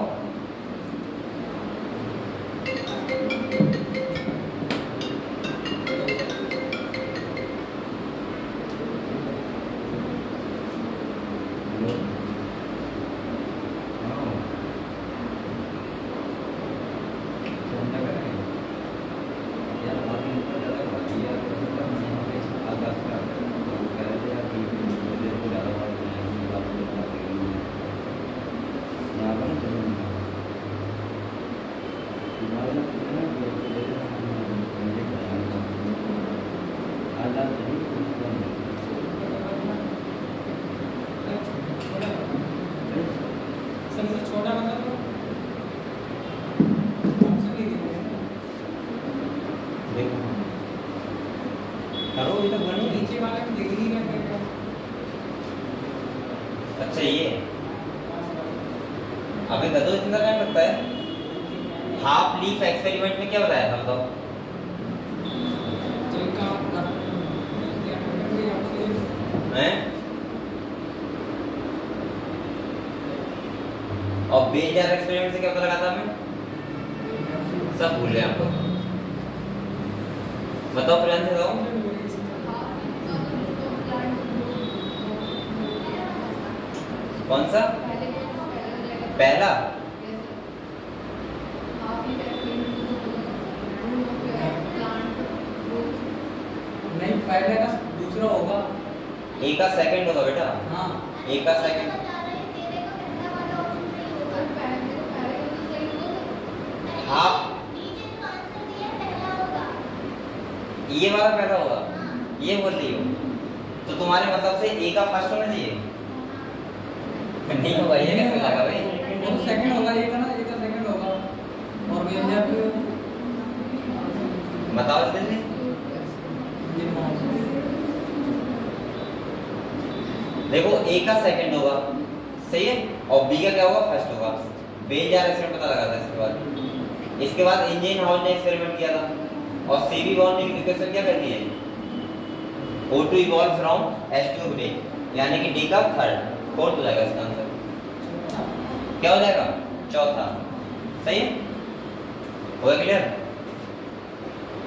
सबसे छोटा मतलब ऑप्शन नहीं दिए देखो करो, ये तो बनी है। नीचे वाले में डिग्री का क्या? अच्छा ये अभी दो इतना टाइम लगता है। हाफ लीफ एक्सपेरिमेंट में क्या बताया था बताओ? जिनका हैं? और बेजार एक्सपेरिमेंट से क्या पता लगा था हमें? सब भूल गए आप लोग। बताओ प्लान से बताओ। कौन सा? पहला? नहीं पहले का दूसरा होगा। ए का सेकंड होगा बेटा। हाँ ए का सेकंड। हाफ ये वाला पहला होगा, ये बोल रही हो तो तुम्हारे मतलब से ए का फर्स्ट होना चाहिए। नहीं होगा, ये कैसे लगा भाई? वो सेकंड होगा, ये का ना, ये का सेकंड होगा और वेंजर पे बताओ जल्दी। देखो ए का सेकंड होगा, सही है, और बी का क्या होगा? फर्स्ट होगा। बेजार एक्सपेरिमेंट पता लगा था इसके बाद इंजीनियर हाउस ने एक्सपेरिमेंट किया था, और सीबी बॉन्डिंग इक्वेशन क्या करती है? O2 evolve from H2 break, यानी कि D का थर्ड, फोर्थ हो जाएगा इसका आंसर। क्या हो जाएगा? चौथा। सही है, हो गया क्लियर?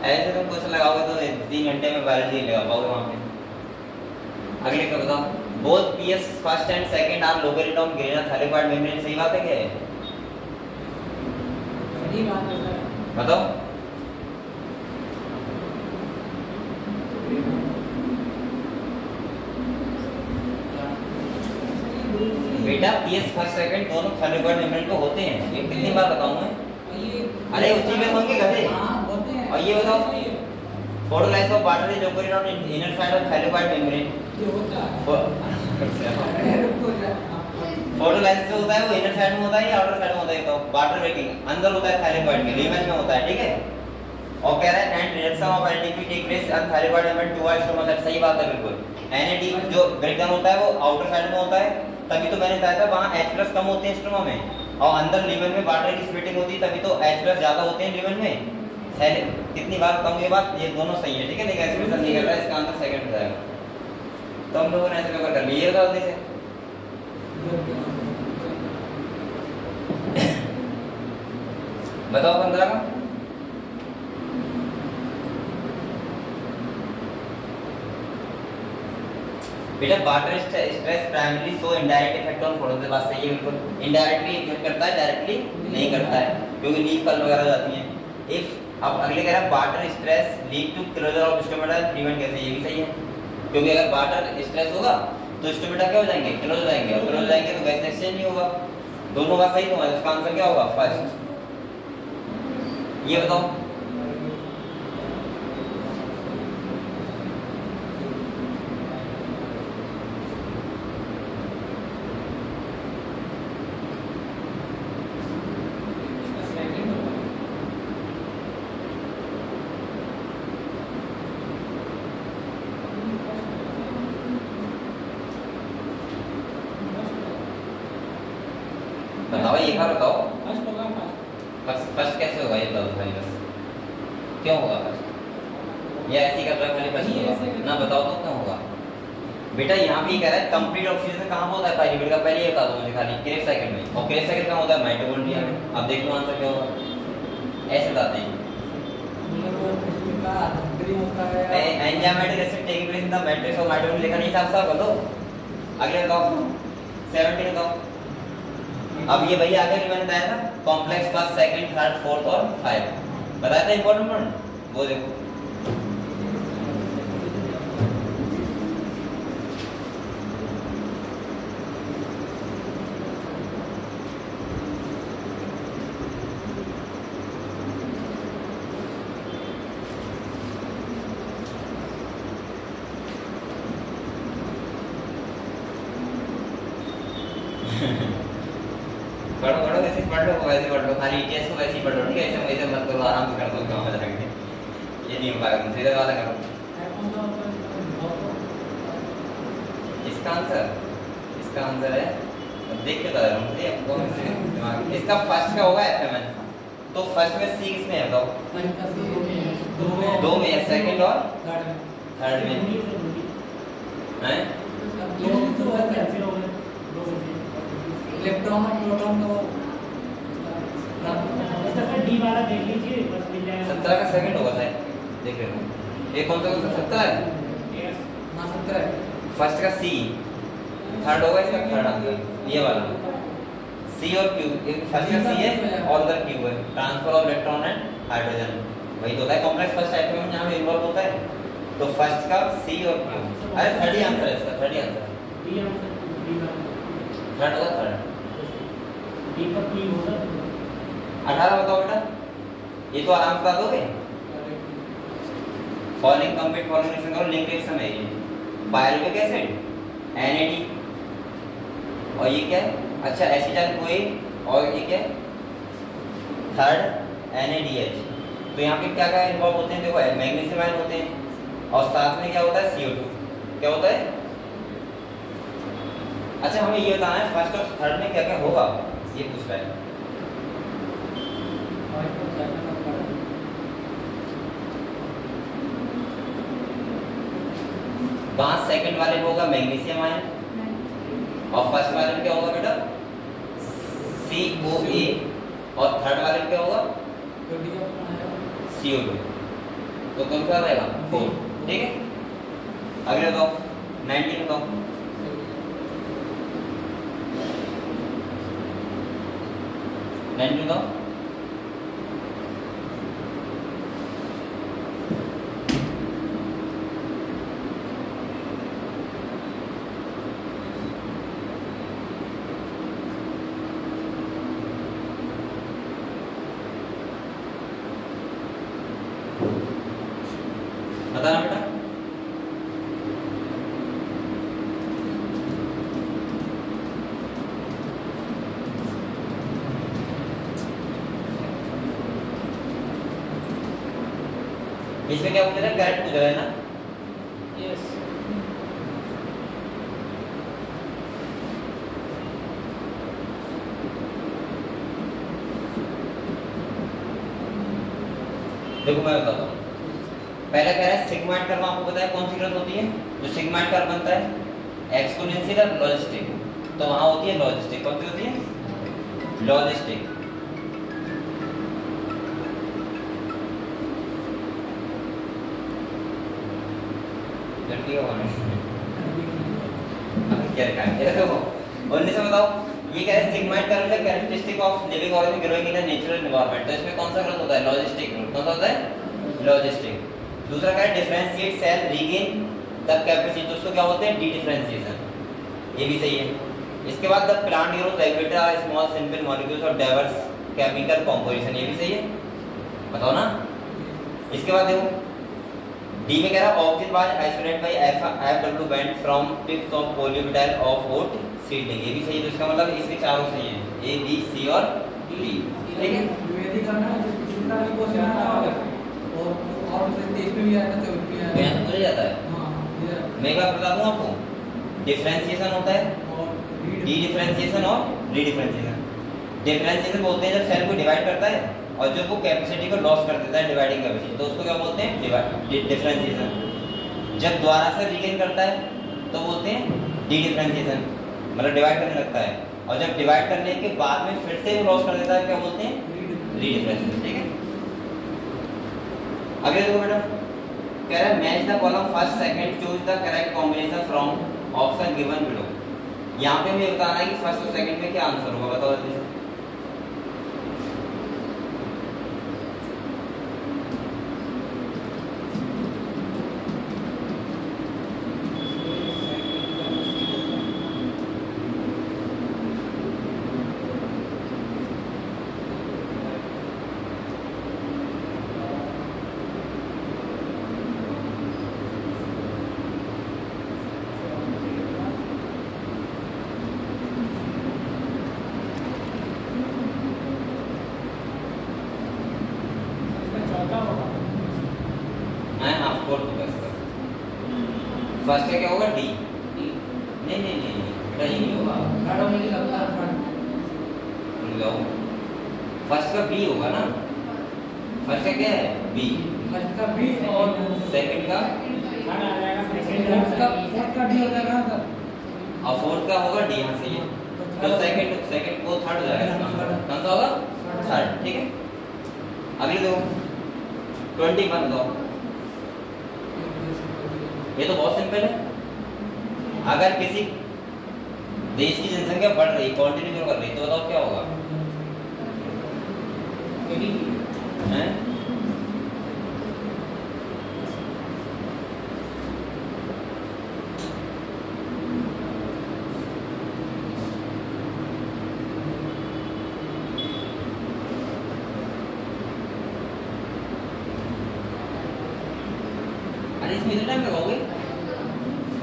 ऐसे तुम क्वेश्चन लगाओगे तो 3 घंटे में बायोलॉजी लगा पाओगे वहां पे। अगले का बताओ। Both PS first and second are located on grana thylakoid membrane, सही बात है क्या है? सही बात है सर। बताओ। बेटा पीएस फर्स्ट सेकंड दोनों थाइरोइड मेम्ब्रेन को होते हैं, ये कितनी बार बताऊं मैं? ये अरे उसी में होंगे गधे। हाँ होते हैं। और ये बताओ। सही है। Photolysis of water is occurring on inner side of thyroid membrane. ये होता है। फोटोलाइसिस अरे रुको जा। जो होता है वो इनर साइड में होता है या आउटर साइड में होता है? तो वाटर ब्रेकिंग अंदर होता है थाइरोइड के लीमन में होता है, ठीक है। और कह रहा है and reduction of NADP take place on thyroid membrane towards stomach. सही बात है बिल्कुल। एनएडी जो ब्रेकडाउन होता है वो आउटर साइड में होता है, तभी तो मैंने बताया था वहां H+ कम होते हैं स्टोमा में, और अंदर लीमन में वाटर की स्प्लिटिंग होती है, तभी तो H+ ज्यादा होते हैं लीमन में। कितनी बार बताऊं ये बात? ये दोनं सही है, ठीक है। नहीं ऐसे भी नहीं कर रहा है, इसका आंसर सेकंड हो जाएगा। तो हम लोगों ने ऐसे पेपर कर लिया था जल्दी से। बताओ 15 का। बेटा water stress primary so indirect effect on photo से बात सही है बिल्कुल। इनडायरेक्टली इफेक्ट करता है, डायरेक्टली नहीं करता है, क्योंकि लीफ कल वगैरह हो जाती हैं। इफ अब अगले कह रहा है water stress lead to closure of stomata prevent कैसे? ये भी सही है, क्योंकि अगर वाटर स्ट्रेस होगा तो स्टोमेटा क्या हो जाएंगे? क्लोज हो जाएंगे, और क्लोज हो जाएंगे तो गैस एक्सचेंज नहीं होगा। दोनों बात सही तो है, इसका आंसर क्या होगा? फर्स्ट। ये बताओ। बताओ एक बार बताओ। फर्स्ट होगा फर्स्ट। फर्स्ट कैसे होगा ये बता दो भाई बस। क्यों होगा फर्स्ट? ये ऐसी कर रहा है खाली फर्स्ट होगा ना? बताओ तो क्यों होगा? बेटा यहाँ भी कह रहा है कंप्लीट ऑक्सीजन कहाँ होता है पाइरीमिड का? पहले ये बता दो मुझे खाली। क्रेव साइकिल में। और क्रेव साइकिल कहाँ होता है? माइटोकॉन्ड्रिया में। अब देख लो आंसर क्या होगा। ऐसे बताते हैं। Enzymatic acid taking place in the matrix of mitochondria लिखा नहीं साफ-साफ कर दो। अगले बताओ 17 बताओ। अब ये भैया आगे भी मैंने बताया था complex class second, third, fourth और 5 बताया था इंपॉर्टेंट पॉइंट। वो देखो पढ़ो पढ़ो वैसे पढ़ लो, वैसे पढ़ लो, खाली ईटीएस को वैसे ही पढ़ लो, ठीक है। ऐसे वैसे मत करो, आराम से कर दो काम हो जाएंगे। ये नहीं हो पाएगा, सीधा वाला करो। इसका आंसर है देख के बता रहा हूँ मुझे कौन से दिमाग। इसका फर्स्ट का होगा एफएमएन। तो फर्स्ट में सी किसमें है बताओ? दो में है, सेकंड और थर्ड में हैं? इलेक्ट्रॉन और प्रोटॉन को डी वाला देख लीजिए बस मिल जाएगा। 17 का सेकंड होगा शायद, देख रहे हो। ये कौन सा 17 है? यस हाँ 17 है। फर्स्ट का सी, थर्ड होगा इसका थर्ड आंसर ये वाला। सी और क्यू, एक फर्स्ट का सी है और उधर क्यू है। Transfer of electron and hydrogen वही तो होता है कॉम्प्लेक्स फर्स्ट टाइप में जहां इन्वॉल्व होता है। तो फर्स्ट का सी और क्यू। अरे थर्ड ही आंसर है इसका, थर्ड ही आंसर है। डी आंसर डी वाला थर्ड होगा थर्ड। डी का पी होगा 18 बताओ बेटा। ये तो आराम से बता दोगे। फॉलोइंग कंप्लीट फॉलोइंग रिएक्शन करो, लिंक रिएक्शन है ये। पायरुविक एसिड NAD और ये क्या है? अच्छा एसिटाइल कोई और ये क्या है? Third NADH। तो यहाँ पे क्या क्या इन्वॉल्व होते हैं देखो, मैग्नीशियम आयन होते हैं और साथ में क्या होता है? CO2। क्या होता है? अच्छा हमें ये बताना है फर्स्ट और थर्ड में क्या क्या होगा, ये पूछ रहा है। पांच सेकंड वाले में होगा मैग्नीशियम आयन और फर्स्ट वाले में क्या होगा बेटा? COA और थर्ड वाले में क्या होगा? CO2। तो कौन सा रहेगा? 4। ठीक है। अगले बताओ 19 बताओ। 19 बताओ। इसमें क्या पूछ रहा है? करंट पूछ रहा है ना। यस देखो मैं बताता हूँ। पहला कह रहा है सिग्माइड कर्व, आपको पता है कौन सी कर्व होती है जो सिग्माइड कर्व बनता है? एक्सपोनेंशियल और लॉजिस्टिक। तो वहां होती है लॉजिस्टिक। कौन सी होती है? लॉजिस्टिक। लड़की का कौन है? क्या रखा है? देखो 19 में बताओ। ये कह रहा है सिग्माइड कर्व है characteristic of living organism growing in a natural environment. तो इसमें कौन सा ग्रोथ होता है? Logistic growth. कौन सा होता है? लॉजिस्टिक। दूसरा क्या है? Differentiate cell regain the capacity. तो उसको क्या बोलते हैं? Dedifferentiation. ये भी सही है। इसके बाद the plant growth regulator are small simple molecules of diverse chemical composition. ये भी सही है, बताओ ना। इसके बाद देखो डी में कह रहा है oxygen was isolated by FW band from tips of polybutyl of oat seedling. ये भी सही है। तो इसका मतलब इसके चारों सही है, ए बी सी और डी। ठीक है, द्विवेदी करना है जिसका भी क्वेश्चन आता है और 23 में भी आया था, 24 में तो आया यहाँ भूल जाता है। हां मैं क्या बता दूं आपको? डिफरेंशिएशन होता है और डी डिफरेंशिएशन और री डिफरेंशिएशन। डिफरेंशिएशन बोलते हैं जब सेल को डिवाइड करता है और जब वो कैपेसिटी को लॉस कर देता है, डिवाइडिंग कैपेसिटी, तो उसको क्या बोलते हैं? डिफरेंशिएशन। जब दोबारा से रीगेन करता है तो बोलते हैं डी डिफरेंशिएशन, मतलब डिवाइड करने लगता है। और जब डिवाइड करने के बाद में फिर से वो लॉस कर देता है, क्या बोलते हैं? री डिफरेंशिएशन। ठीक है, अगले देखो बेटा, कह रहा है match the column first second, choose the correct combination from option given below. यहाँ पे हमें बताना है कि फर्स्ट और सेकंड में क्या आंसर होगा, बताओ जल्दी से। फर्स्ट का क्या होगा? डी। नहीं नहीं नहीं बेटा, ये नहीं होगा। थर्ड होने की लगता है थर्ड। फर्स्ट का बी होगा ना। फर्स्ट का क्या है? बी। फर्स्ट का बी और सेकंड का थर्ड आ जाएगा, सेकंड फोर्थ का डी हो जाएगा सर। और फोर्थ का होगा डी। यहाँ से ये तो सेकंड को थर्ड हो जाएगा इसका आंसर। कौन सा होगा? थर्ड। ठीक है, अगले दो 21 दो। ये तो बहुत सिंपल है। अगर किसी देश की जनसंख्या बढ़ रही, कंटिन्यू कर रही, तो बताओ क्या होगा? हैं? अरे इसमें इतना टाइम लगाओगे?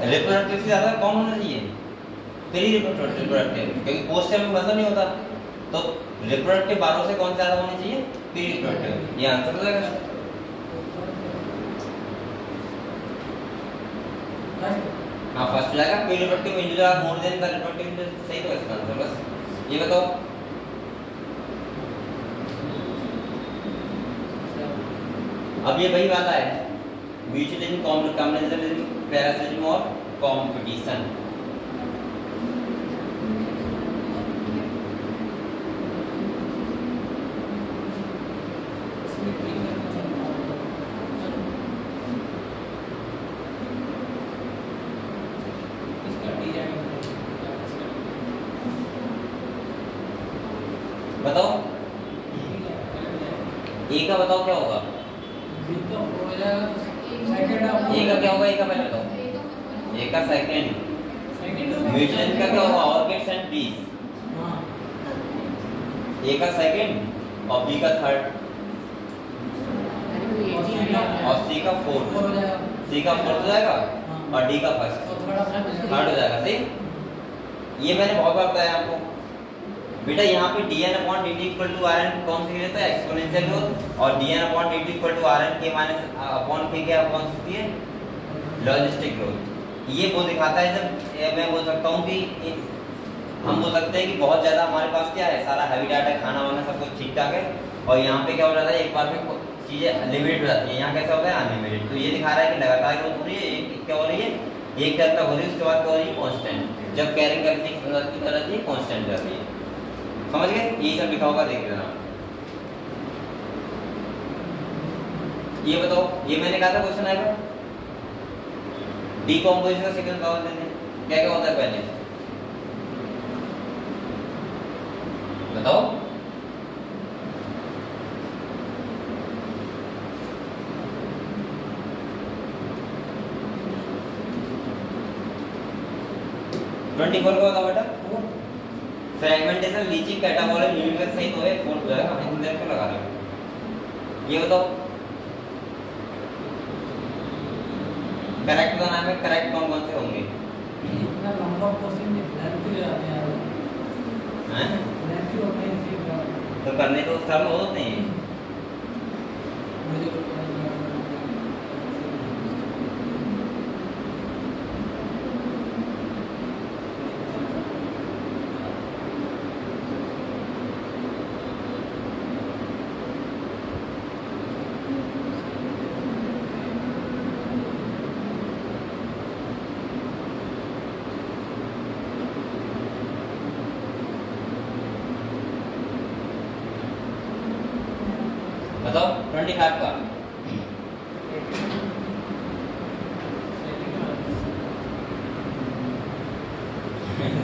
रिप्रोडक्टिव से ज्यादा कौन होना चाहिए? प्री रिप्रोडक्टिव, क्योंकि पोस्ट से हमें मतलब नहीं होता। तो रिप्रोडक्टिव 12 से कौन सा ज्यादा होनी चाहिए? Pre reproductive. ये आंसर हो जाएगा। हाँ फर्स्ट हो जाएगा। प्री रिप्रोडक्टिव इंजुरिया मोर देन द रिप्रोडक्टिव, सही तो इसका आंसर। बस ये बताओ। अब ये वही बात है, म्यूचुअलिज्म, कम्युनिज्म, पैरासिज्म और कंपटीशन। बताओ ए का बताओ क्या होगा? बी तो हो जाएगा सेकंड आप ए का क्या होगा? ए का पहले बताओ। ए का सेकंड। म्यूचुअलिज्म का क्या होगा? ऑर्किड्स एंड बीज। हां ए का सेकंड और बी का थर्ड और सी का फोर्थ। हो जाएगा। सी का फोर्थ हो जाएगा और डी का फर्स्ट, तो थर्ड थर्ड हो जाएगा। सही, ये मैंने बहुत बार बताया आपको। बेटा यहाँ पे dn/dt इक्वल टू rn कौन सी रहता है एक्सपोनेंशियल ग्रोथ, और dn/dt equal to rn k minus upon k क्या कौन सी है लॉजिस्टिक ग्रोथ। ये वो दिखाता है जब मैं बोल सकता हूँ कि हम बोल सकते हैं कि बहुत ज्यादा हमारे पास क्या है सारा हैवी डाटा खाना वाना सब कुछ ठीक ठाक है, और यहाँ पे क्या हो जाता है एक बार में चीजें लिमिटेड हो जाती है, यहाँ कैसा होता है अनलिमिटेड। तो ये दिखा रहा है कि लगातार ग्रोथ हो रही है, क्या हो रही है एक टाइम तक हो रही है, उसके बाद क्या हो रही है कांस्टेंट, जब कैरिंग करती है कांस्टेंट जाती है। समझ गए, ये सब लिखा होगा देख लेना। ये बताओ, ये मैंने कहा था क्वेश्चन आएगा डीकंपोजिशन का सेकंड कॉमन देने क्या क्या होता है पहले बताओ। ट्वेंटी फोर का होता बेटा फ्रेगमेंटेशन लीचिंग कैटाबोलिक यूनिट सही तो है 4 हो जाएगा, हम देख के लगा रहे हो। ये बताओ करेक्ट बनाने में करेक्ट कौन कौन से होंगे? इतना लंबा क्वेश्चन लेंथ यार हैं लेंथ होता है तो करने तो सरल होते हैं। मुझे बताओ 25 का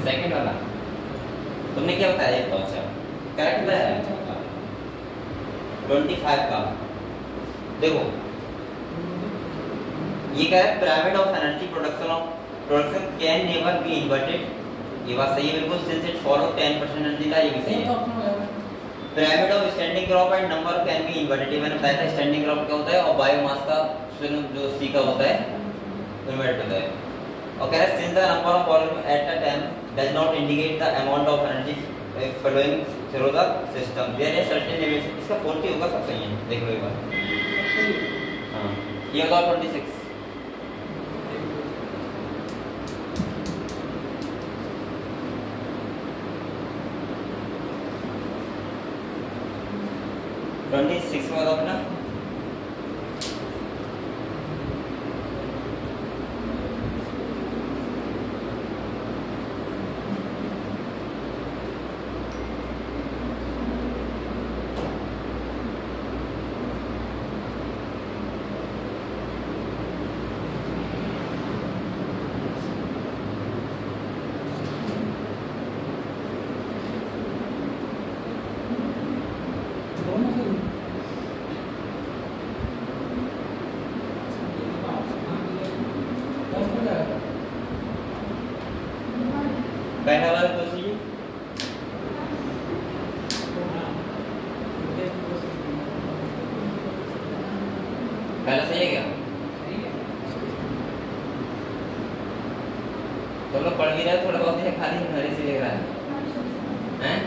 सेकंड वाला तुमने क्या बताया? ये अच्छा करेक्ट बताया 25 का। देखो ये क्या है pyramid of energy production can never be inverted, ये बात सही है बिल्कुल, सिंस इट फॉलो 10% एनर्जी का, ये भी सही है। Pyramid of standing crop and number can be inverted, मैंने बताया था स्टैंडिंग क्रॉप क्या होता है और बायोमास का जो सी का होता है इन्वर्ट होता है। और कह रहा है since the number of volume at a time does not indicate the amount of energy flowing through the system there is certain limit, इसका 40 होगा सब सही है देख लो एक बार। हां ये होगा 26 26 में बताओ अपना पहला वाला तो सही है। पहला सही है क्या? तो लोग पढ़ भी रहे थोड़ा बहुत ही खाली घरे से देख रहा है हैं?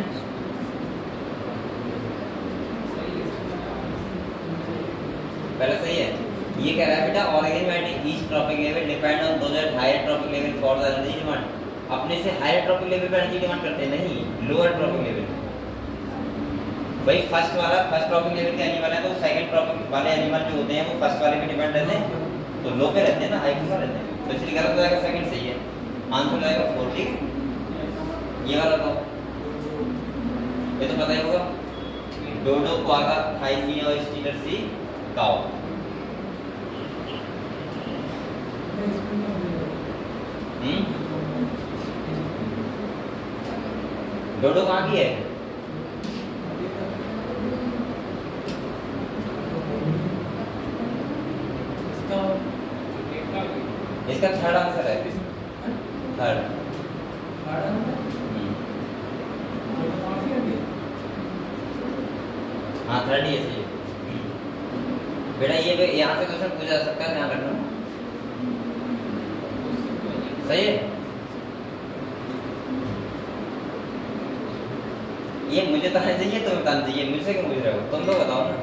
पहला सही है। ये कह रहा है बेटा organic matter each trophic level depend on those at higher trophic level for the energy demand, अपने से हायर ट्रॉपिक लेवल पे एनर्जी डिमांड करते नहीं, लोअर ट्रॉपिक लेवल। भाई फर्स्ट ट्रॉपिक लेवल के एनिमल है तो सेकंड ट्रॉपिक वाले एनिमल जो होते हैं वो फर्स्ट वाले पे डिपेंड रहते हैं, तो लो पे रहते हैं ना, हाई पे रहते हैं, तो इसलिए गलत हो जाएगा, सेकंड सही है। आंसर हो जाएगा 40। ये वाला तो ये तो पता ही होगा, डोडो क्वाका थाईसी और स्टीलर सी काओ। डोडो कहाँ की है? इसका थर्ड आंसर है, थर्ड। हाँ थर्ड ही है बेटा, ये यहाँ से क्वेश्चन पूछा जा सकता है, ध्यान रखना। सही है। ये मुझे बताना चाहिए, तुम्हें बताना चाहिए, मुझसे क्यों पूछ रहे हो? तुम तो बताओ ना।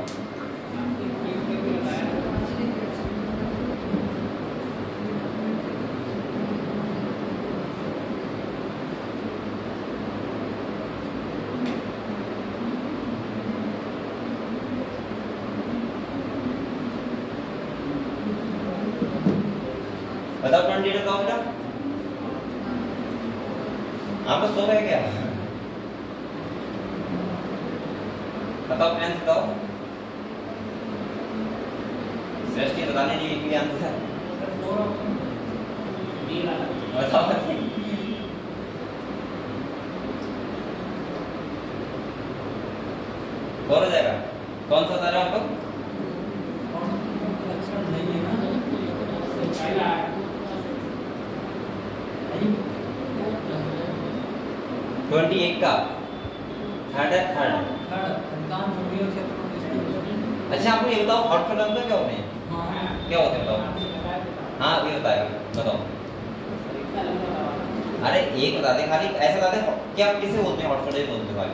बताओ 20 बताओ बेटा। हाँ बस सो गए क्या? बताओ फ्रेंड्स बताओ। सृष्टि बताने नहीं एक भी आंसर। बताओ और हो जाएगा। कौन सा बता रहे हो आप लोग? लक्षण नहीं है ना, पहला है 21 का थर्ड है, थर्ड। अच्छा आपको ये बताओ हॉट फ्लैम क्या होते हैं? क्या होते हैं बताओ। हाँ ये बताएगा, बताओ। अरे एक बता दे खाली, ऐसा बता दे क्या किसे बोलते हैं हॉट फ्लैम बोलते हैं खाली।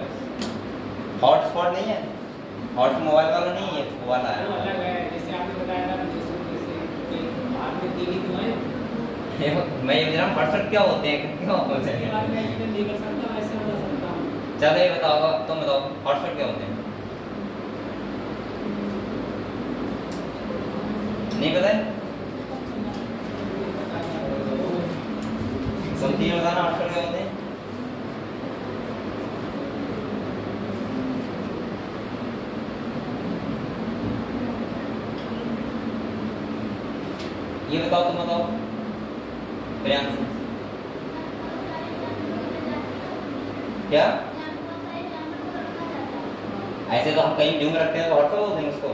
हॉट स्पॉट नहीं है, हॉट मोबाइल वाला नहीं है, वो वाला है। अलग है, जैसे आपने बताया था जैसे आप में तीन ही तो है। मैं ये जरा हॉट स्पॉट क्या होते हैं, क्यों बोलते हैं? बात मैं एक्सप्लेन नहीं कर सकता, वैसे बता सकता हूं। चलो ये बताओ, तुम बताओ हॉट स्पॉट क्या होते हैं? नहीं पता है? तुम तीन बताना हॉट स्पॉट क्या होते हैं? ये बताओ, तुम बताओ प्रियांश। क्या ऐसे तो हम कहीं ड्यू में रखते हैं तो हॉट बोलते हैं उसको।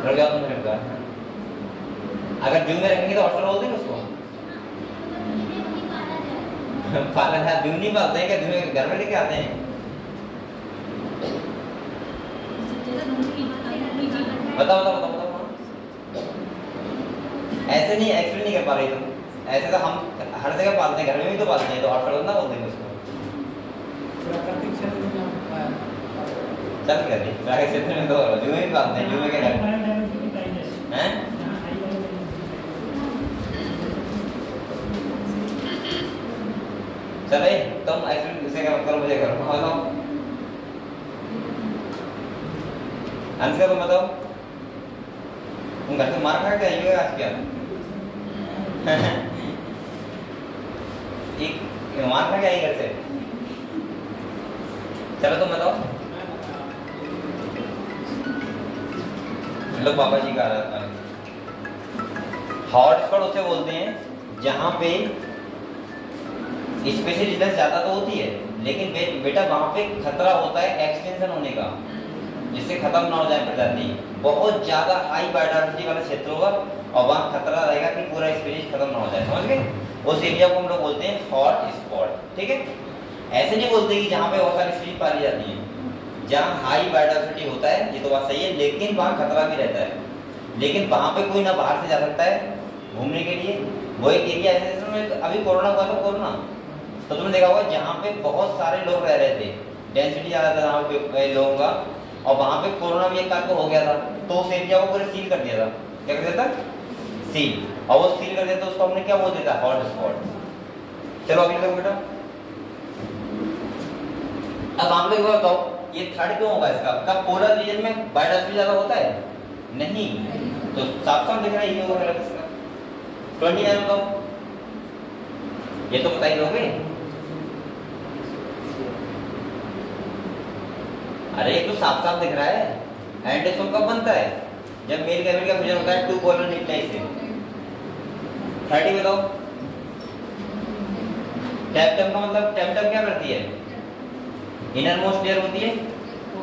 रख जाओ तुम रख जाओ। अगर ड्यू में रखेंगे तो हॉट बोल देंगे उसको। पाला है ड्यू नहीं पालते हैं क्या? ड्यू में घर में लेके आते हैं। बताओ बताओ बताओ बताओ। ऐसे नहीं एक्सप्लेन नहीं कर पा रही तुम। ऐसे तो हम हर जगह पालते हैं, घर में भी तो पालते हैं, तो हॉट ना बोल देंगे उसको। प्राकृतिक क्षेत्र में चल कर दी प्राकृतिक क्षेत्र में तो ड्यू में भी पालते हैं। ड्यू में क्या करते हैं? चले तुम एक्चुअली दूसरे का करो, मुझे करो। बताओ आंसर तुम बताओ। तुम घर से मार खा के आई हो आज क्या? एक मार खा के आई घर से? चलो तुम बताओ। लो पापा जी का हॉट स्पॉट उसे बोलते हैं जहां पे स्पेशल डिस्टेंस ज्यादा तो होती है, लेकिन बेटा वहां पे खतरा होता है एक्सटेंशन होने का, जिससे खत्म ना हो जाए प्रजाति। बहुत ज्यादा हाई बायोडायवर्सिटी वाला क्षेत्र होगा और वहां खतरा रहेगा कि पूरा स्पीशीज खत्म ना हो जाए, समझ गए? उस एरिया को हम लोग बोलते हैं हॉट स्पॉट। ठीक है, ऐसे नहीं बोलते कि जहां पे बहुत सारी स्पीशीज पाली जाती है। जहां हाई बायोडायवर्सिटी होता है, ये तो बात सही है, लेकिन वहां खतरा भी रहता है। लेकिन वहां पे कोई ना बाहर से जा सकता है घूमने के लिए। वो एक एरिया ऐसे, अभी कोरोना हुआ था, कोरोना तो तुमने देखा होगा जहाँ पे बहुत सारे लोग रह रहे थे, डेंसिटी ज्यादा था वहाँ पे लोगों का, और वहाँ पे कोरोना भी एक बार को हो गया था, तो उस एरिया को पूरे सील कर दिया था। क्या कर दिया था? सील। और वो सील कर दिया था, उसको हमने क्या बोल दिया था? Hot spot. चलो अभी देखो बेटा, अब आप लोग बताओ ये थर्ड क्यों होगा इसका? कब पोलर रीजन में बायोडायवर्सिटी ज्यादा होता है? नहीं, तो साफ साफ दिख रहा है ये होगा इसका। 29 बताओ, ये तो बता ही दोगे। अरे ये तो साफ साफ दिख रहा है। एंडोसोम कब बनता है? जब मेल गैमेट का फ्यूजन होता है, 2 पोलर न्यूक्लियस से। 30 बताओ। टेप्टम का मतलब, टेप्टम क्या करती है? इनर मोस्ट लेयर होती है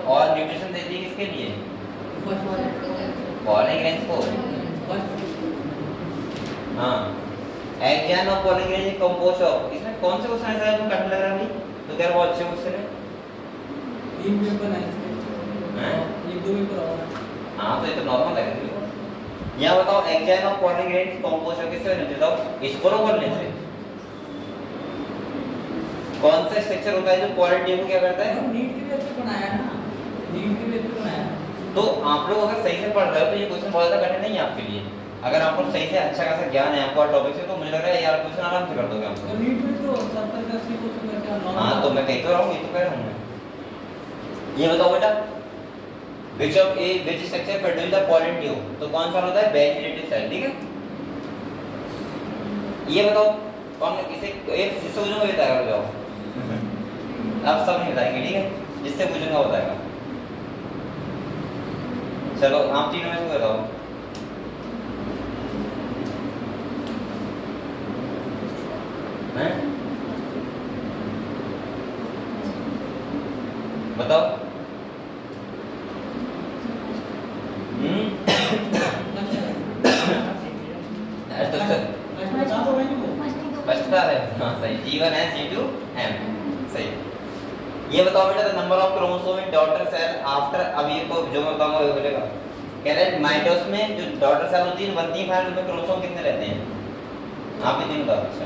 और न्यूट्रिशन देती है किसके लिए? पॉलिन ग्रेन्स को। हाँ, exine of pollen grain is composed of. इसमें कौन से क्वेश्चन ऐसा है जो कट लग रहा है? तो कह रहा बहुत अच्छे क्वेश्चन है। 3 पेपर आए हैं? ये 2 पेपर और। हाँ तो ये तो नॉर्मल है। यहाँ बताओ exine of pollen grain composed of किससे बने? बताओ स्पोरोकोलिन से। कौन सा स्ट्रक्चर होता है जो पॉलिटी को क्या करता है? नीट के बेस पे बनाया है ना, नीट के बेस पे बनाया है। तो आप लोग अगर सही से पढ़ रहे हो तो ये क्वेश्चन बहुत ज्यादा कठिन नहीं है आपके लिए। अगर आपको सही से अच्छा खासा ज्ञान है आपको टॉपिक से, तो मुझे लग रहा है यार क्वेश्चन आराम से कर दोगे आप। तो नीट में तो 70 का 80 क्वेश्चन करके नॉर्मल। हाँ तो मैं कह तो रहा हूँ, ये तो कह रहा हूँ मैं। ये बताओ बेटा, which structure produce the pollen tube? तो कौन सा होता है? वेजिटेटिव सेल, ठीक है। ये बताओ कौन किसे एक जिससे पूछूंगा बताएगा, बताओ। आप सब नहीं बताएंगे, ठीक है, जिससे पूछूंगा बताएगा। चलो आप तीनों में से बताओ। हैं? बताओ। स्पष्टता है, हाँ सही। G1 है, G2 M, सही। ये बताओ बेटा, the number of chromosome in daughter cell after, अब ये को जो मैं बताऊंगा वो बोलेगा। कह रहे हैं माइटोसिस में जो डॉटर सेल होती है बनती है फाइनल में क्रोमोसोम कितने रहते हैं? आप ही तीन बताओ। अच्छा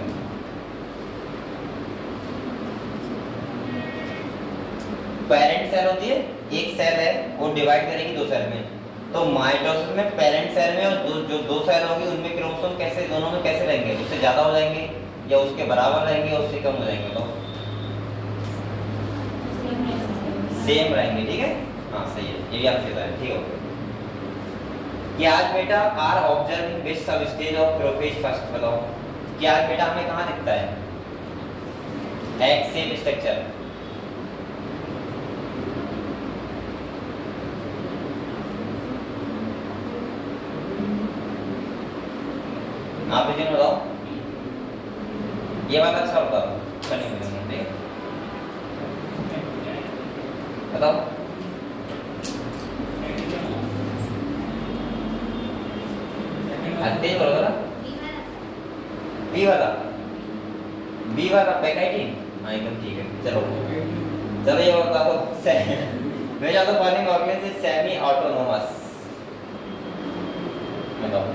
पेरेंट सेल होती है, एक सेल है वो डिवाइड करेगी दो सेल में, तो माइटोसिस में पेरेंट सेल में और जो दो सेल होंगे उनमें क्रोमोसोम कैसे दोनों में कैसे रहेंगे? उससे ज्यादा हो जाएंगे या उसके बराबर रहेंगे या उससे कम हो जाएंगे? तो सेम रहेंगे, ठीक है, हाँ सही है, ये भी आपसे बताया, ठीक है। कि आज बेटा आर ऑब्जर्विंग विच सब स्टेज ऑफ प्रोफेज फर्स्ट, बताओ कि आज बेटा हमें कहाँ दिखता है एक्स शेप स्ट्रक्चर? आप इसे बताओ, ये बात अच्छा बताओ, बनी हुई है, बताओ। तेज बोलो ना, बी वाला पैकाइटिन, हाँ एकदम ठीक है। चलो चलो ये बताओ, मैं जाता हूँ following organelle is semi autonomous, बताओ।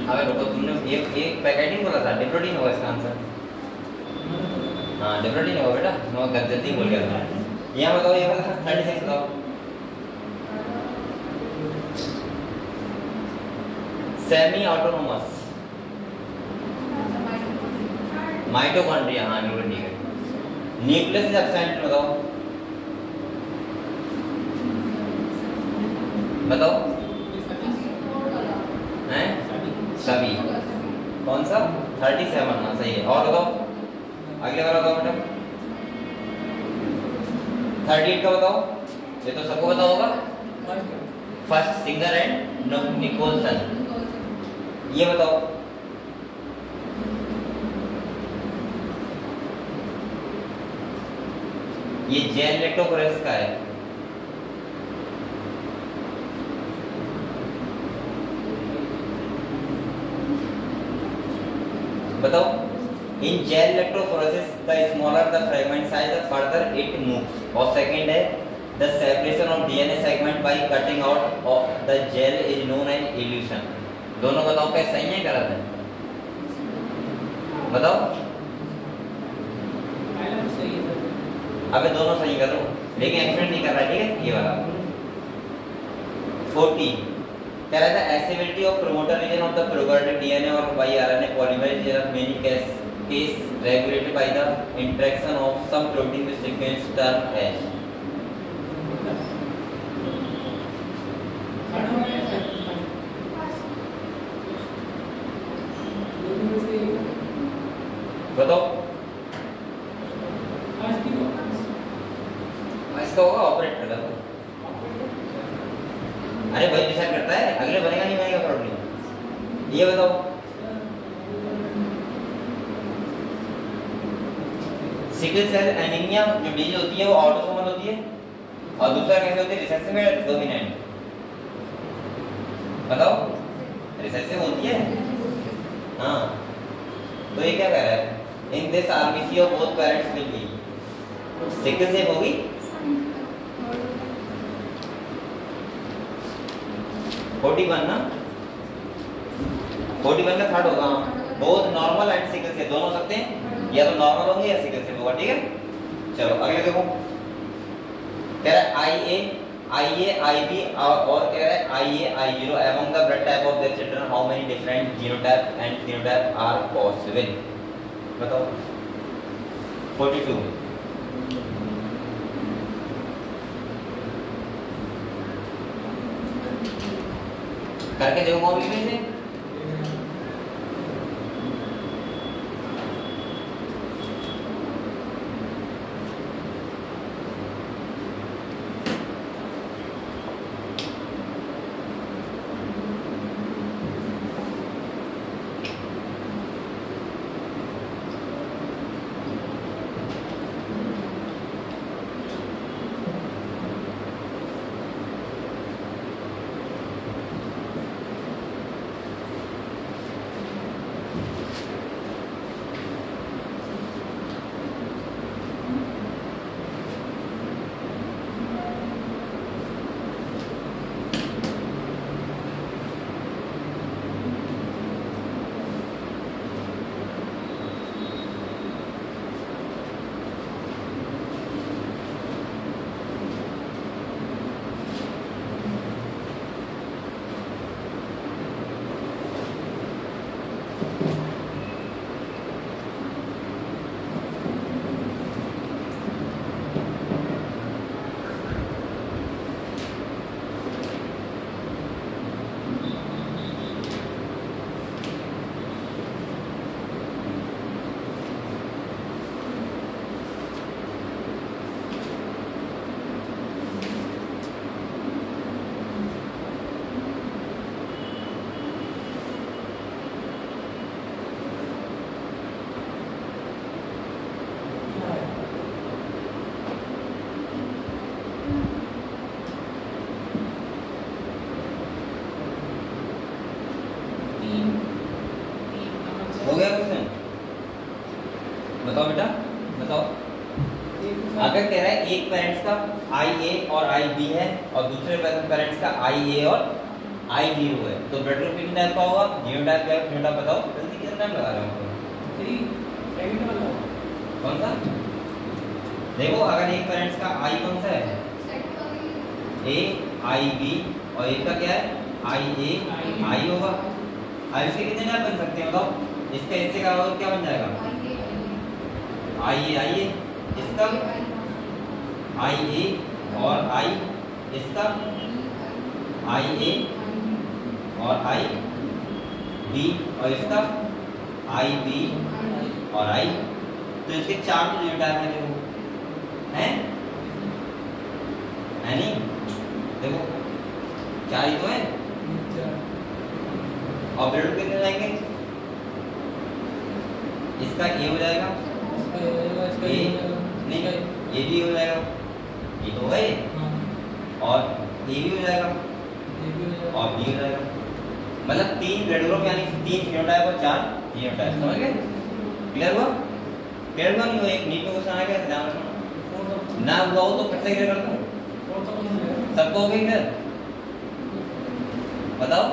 अबे रुको, तुमने एक पैकेटिंग बोला था, डिप्रोटीन होगा इसका आंसर। हाँ डिप्रोटीन होगा बेटा, मैं जल्दी बोल गया था। यहाँ बताओ, ये बताओ 36 बताओ। सेमी ऑटोनोमस माइटोकॉन्ड्रिया, हाँ बिल्कुल ठीक है। न्यूक्लियस इज एब्सेंट, बताओ बताओ। हैं सभी, कौन सा? 37, हाँ सही है। और बताओ अगले वाला बताओ बेटा, 38 का बताओ, ये तो सबको पता होगा। फर्स्ट सिंगर एंड निकोलसन, ये बताओ। ये जेल लेक्टोकोरस का है, बताओ। In gel electrophoresis the smaller the fragment size the further it moves. और सेकंड है the separation of DNA segment by cutting out of the gel is known as elution. दोनों बताओ क्या सही है गलत है? बताओ। सही है। अबे दोनों सही करो, लेकिन एक्सपेरिमेंट नहीं कर रहा, ठीक है। ये वाला 40 कह रहा था accessibility of promoter region of the prokaryotic DNA और by RNA polymerase is many case regulated by the interaction of some protein with sequence term as। बताओ इसका होगा ऑपरेटर का। अरे भाई डिसाइड करता है, अगले बनेगा नहीं बनेगा प्रॉब्लम। ये बताओ सिकल सेल एनीमिया जो डिजीज होती है वो ऑटोसोमल होती है, और दूसरा कैसे होती है? रिसेसिव या डोमिनेंट? बताओ। रिसेसिव होती है, हाँ। तो ये क्या कह रहा है? In this RBC of both parents will be sickle cell होगी, 41 ना, 41 का थर्ड होगा। बोथ नॉर्मल एंड सिकल से दोनों हो सकते हैं, या तो नॉर्मल होंगे या सिकल से होगा, ठीक है। चलो अगले देखो, कह रहा है IA, IB और कह रहा है IA, I0 among the blood type of their children how many different genotype and phenotype are possible, बताओ। 42 करके देखो मॉडल में से। हो गया क्वेश्चन, बताओ बेटा बताओ। अगर कह रहा है एक पेरेंट्स का IA और IB है और दूसरे पेरेंट्स का IA और I0 है, तो ब्लड ग्रुप कितने टाइप का होगा, जीनोटाइप क्या है, फिनोटाइप बताओ जल्दी, कितना टाइम लगा रहे हो? 3 सेकंड में लगाओ। कौन सा देखो, अगर एक पेरेंट्स का I कौन सा है, A IB और एक का क्या है IA I होगा। अब इसके कितने टाइप बन सकते हैं बताओ, इसका इससे का और क्या बन जाएगा, IA इसका IA और I इसका IA और IB और इसका IB और I, तो इसके 4 जीनोटाइप हैं देखो, हैं है नहीं, देखो 4 ही तो है। और ब्लड कितने जाएंगे, इसका A हो जाएगा, A नहीं ये भी हो जाएगा, ये तो है, और A भी हो जाएगा और B हो जाएगा, मतलब 3 ब्लड ग्रुप यानी 3 फिनोटाइप और 4 जीनोटाइप, समझ गए? क्लियर हुआ? क्लियर हुआ नहीं हुआ? एक नीट में क्वेश्चन आ गया, ध्यान रखना ना हुआ हो तो फिर से क्लियर कर दूं, सबको हो गई फिर बताओ,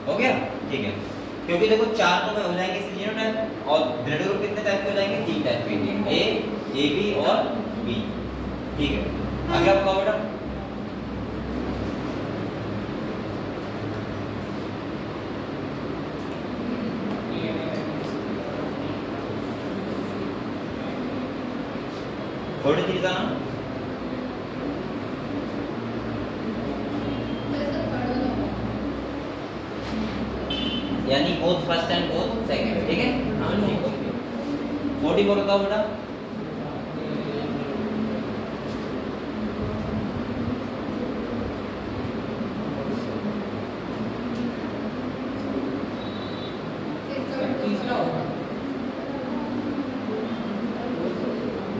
हो गया ठीक है। क्योंकि देखो 4 तो में हो जाएंगे इसके जीनोटाइप, और ब्लड ग्रुप कितने टाइप के हो जाएंगे, 3 टाइप के, A B और B, ठीक है। आगे आप बताओ बेटा, थोड़ी सी था ना, यानी both first and both second, ठीक है। हाँ ठीक है। 44 बताओ बेटा,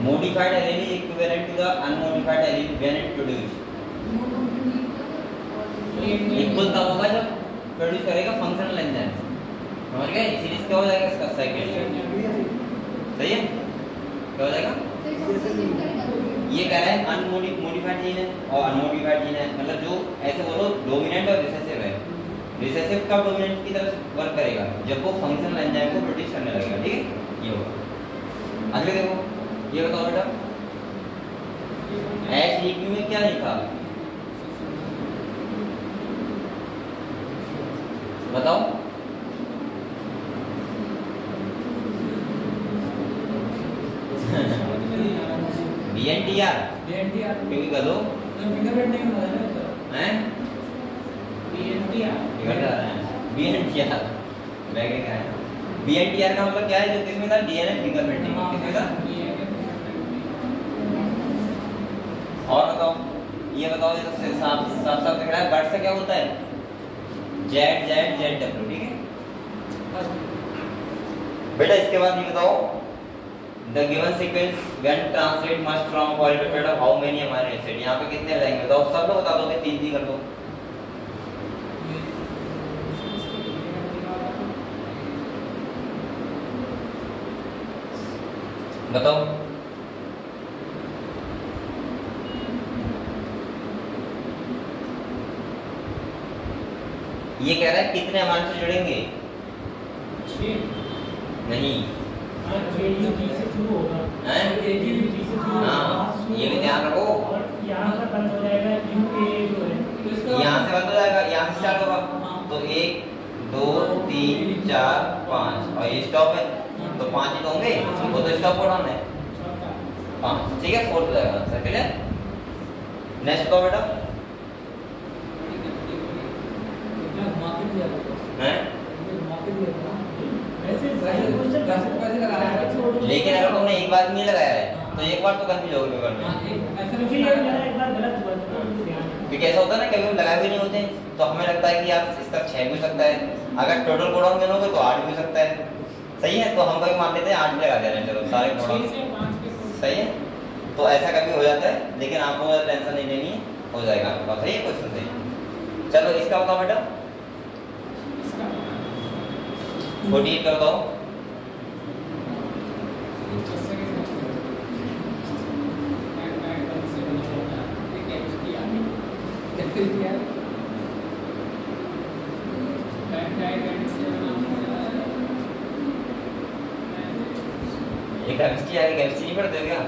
modified allele is equivalent to the unmodified allele when it produced, equal तब होगा जब प्रोड्यूस करेगा फंक्शनल एंजाइम, समझ गए? इसीलिए क्या हो जाएगा इसका सेकंड, सही है, क्या हो जाएगा? ये कह रहा है अनमोडिफाइड जीन है और अनमोडिफाइड जीन है, मतलब जो ऐसे बोलो डोमिनेंट और रिसेसिव है, रिसेसिव कब डोमिनेंट की तरफ वर्क करेगा, जब वो फंक्शनल एंजाइम को प्रोड्यूस करने लगेगा, ठीक है। ये होगा। अगले देखो, ये बताओ बेटा HEQ में क्या लिखा, बताओ। BNTR क्योंकि कर दो फिंगरप्रिंट नहीं होता है ना, हैं BNTR बैग क्या है। BNTR का मतलब क्या है, जो किसमें था, DNA फिंगरप्रिंटिंग किसमें था। और बताओ, ये बताओ, ये तो साफ साफ साफ दिख रहा है, बट से क्या होता है, ZZZW, ठीक है बेटा। इसके बाद ये बताओ, the given sequence when translate must from polypeptide of how many amino acid, यहाँ पे कितने रहेंगे बताओ, सब लोग बता दोगे, 3 कर दो। बताओ ये कह रहा है कितने अमाउंट से जुड़ेंगे, नहीं हैं? हाँ, ये भी ध्यान रखो, यहाँ से बंद हो जाएगा UA जो है, यहाँ से बंद हो जाएगा, यहाँ से स्टार्ट होगा, तो 1 2 3 4 5 और ये स्टॉप है, तो 5 ही तो होंगे, वो तो स्टॉप कोड है 5, ठीक है। 4 हो जाएगा आंसर, क्लियर। नेक्स्ट बताओ बेटा, हैं? लेकिन अगर तुमने एक बार नहीं लगाया है तो एक बार तो कंफ्यूज हो गए पेपर में, क्योंकि ऐसा होता है ना, कभी लगाए हुए नहीं होते तो हमें लगता है कि यार इसका 6 भी हो सकता है, अगर टोटल कोडाउन गिनोगे तो 8 भी हो सकता है, सही है। तो हम कभी मान लेते हैं 8 लगा दे रहे हैं, चलो सारे कोडाउन सही है, तो ऐसा कभी हो जाता है, लेकिन आपको टेंशन नहीं लेनी है, हो जाएगा आपका, सही है, क्वेश्चन सही। चलो इसका बताओ बेटा, 48 का बताओ, एक केमिस्ट्री आ गई, केमिस्ट्री नहीं पढ़ते हो क्या।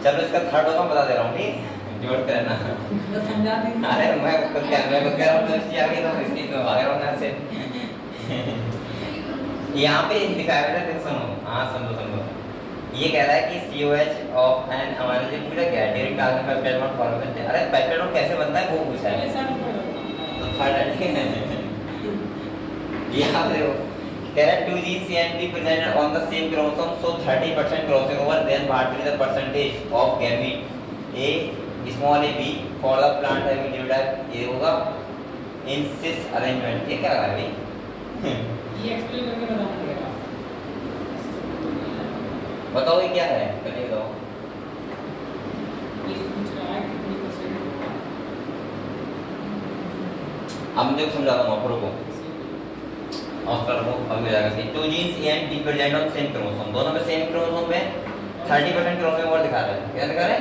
चलो इसका थर्ड होगा, बता दे रहा हूँ, ठीक जोड़ कर रहना। अरे मैं खुद कह रहा हूँ केमिस्ट्री आ गई तो इसकी तो भाग रहा हूँ यहाँ से। यहाँ पे लिखा है बेटा, देख सुनो, हाँ समझो, ये कह रहा है कि COH of an amino acid पूरा क्या है, direct carbon peptide bond form करते हैं। अरे पेप्टाइड बॉन्ड कैसे बनता है वो पूछा है, तो थर्ड है। यहाँ पे देखो, कह रहा है 2 genes can be presented on the same chromosome, so 30% crossing over, then what will be the percentage of gamete A small a B for the plant having nucleotide, ये होगा in cis arrangement, ये क्या है भाई, ये explain करके बताना पड़ेगा। बताओ ये क्या है, करके बताओ। ये पूछ रहा है कितनी परसेंट, अब मुझे समझाता हूँ आपको को, ऑस्कर को अब हो जाएगा सही। 2 genes A and B present on same chromosome, दोनों में सेम क्रोमोसोम में 30% क्रॉसिंग ओवर दिखा रहा है, क्या दिखा रहा है।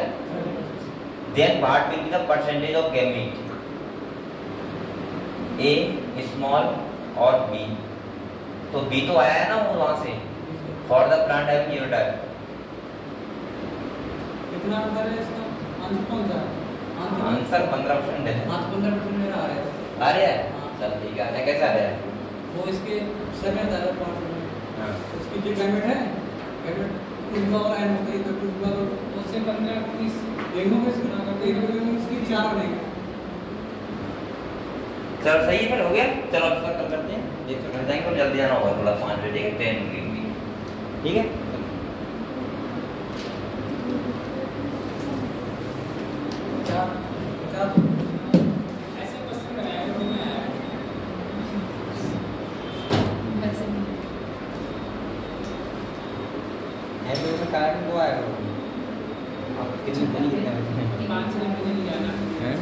Then what will be the percentage of gamete A small और B, तो B तो आया है ना वो वहाँ से, for the plant having nucleotide, कितना आंसर है इसका, आंसर कौन सा है, आंसर 15% है, 15% मेरा आ रहा है, आ रहा है, चल ठीक है, कैसे आ रहा है, वो इसके सेकंड दादा पार्ट में, हाँ उसकी जो गैमेट है, गैमेट इनका और एन होता है, तो टूटगा तो उससे 15 30 देखो मैं इसको ना करते हैं, इसकी 4 बनेगा। चलो सही है, फिर हो गया। चलो अब तक कर करते हैं, देख कर जाएंगे और जल्दी आना होगा, थोड़ा 5 बजे, ठीक है, ट्रेन मिलेगी, ठीक है। ऐसे क्वेश्चन बनाया है मैंने, एंड में कारण वो आएगा, आप कितने दिन कितने 5 से नहीं जाना हैं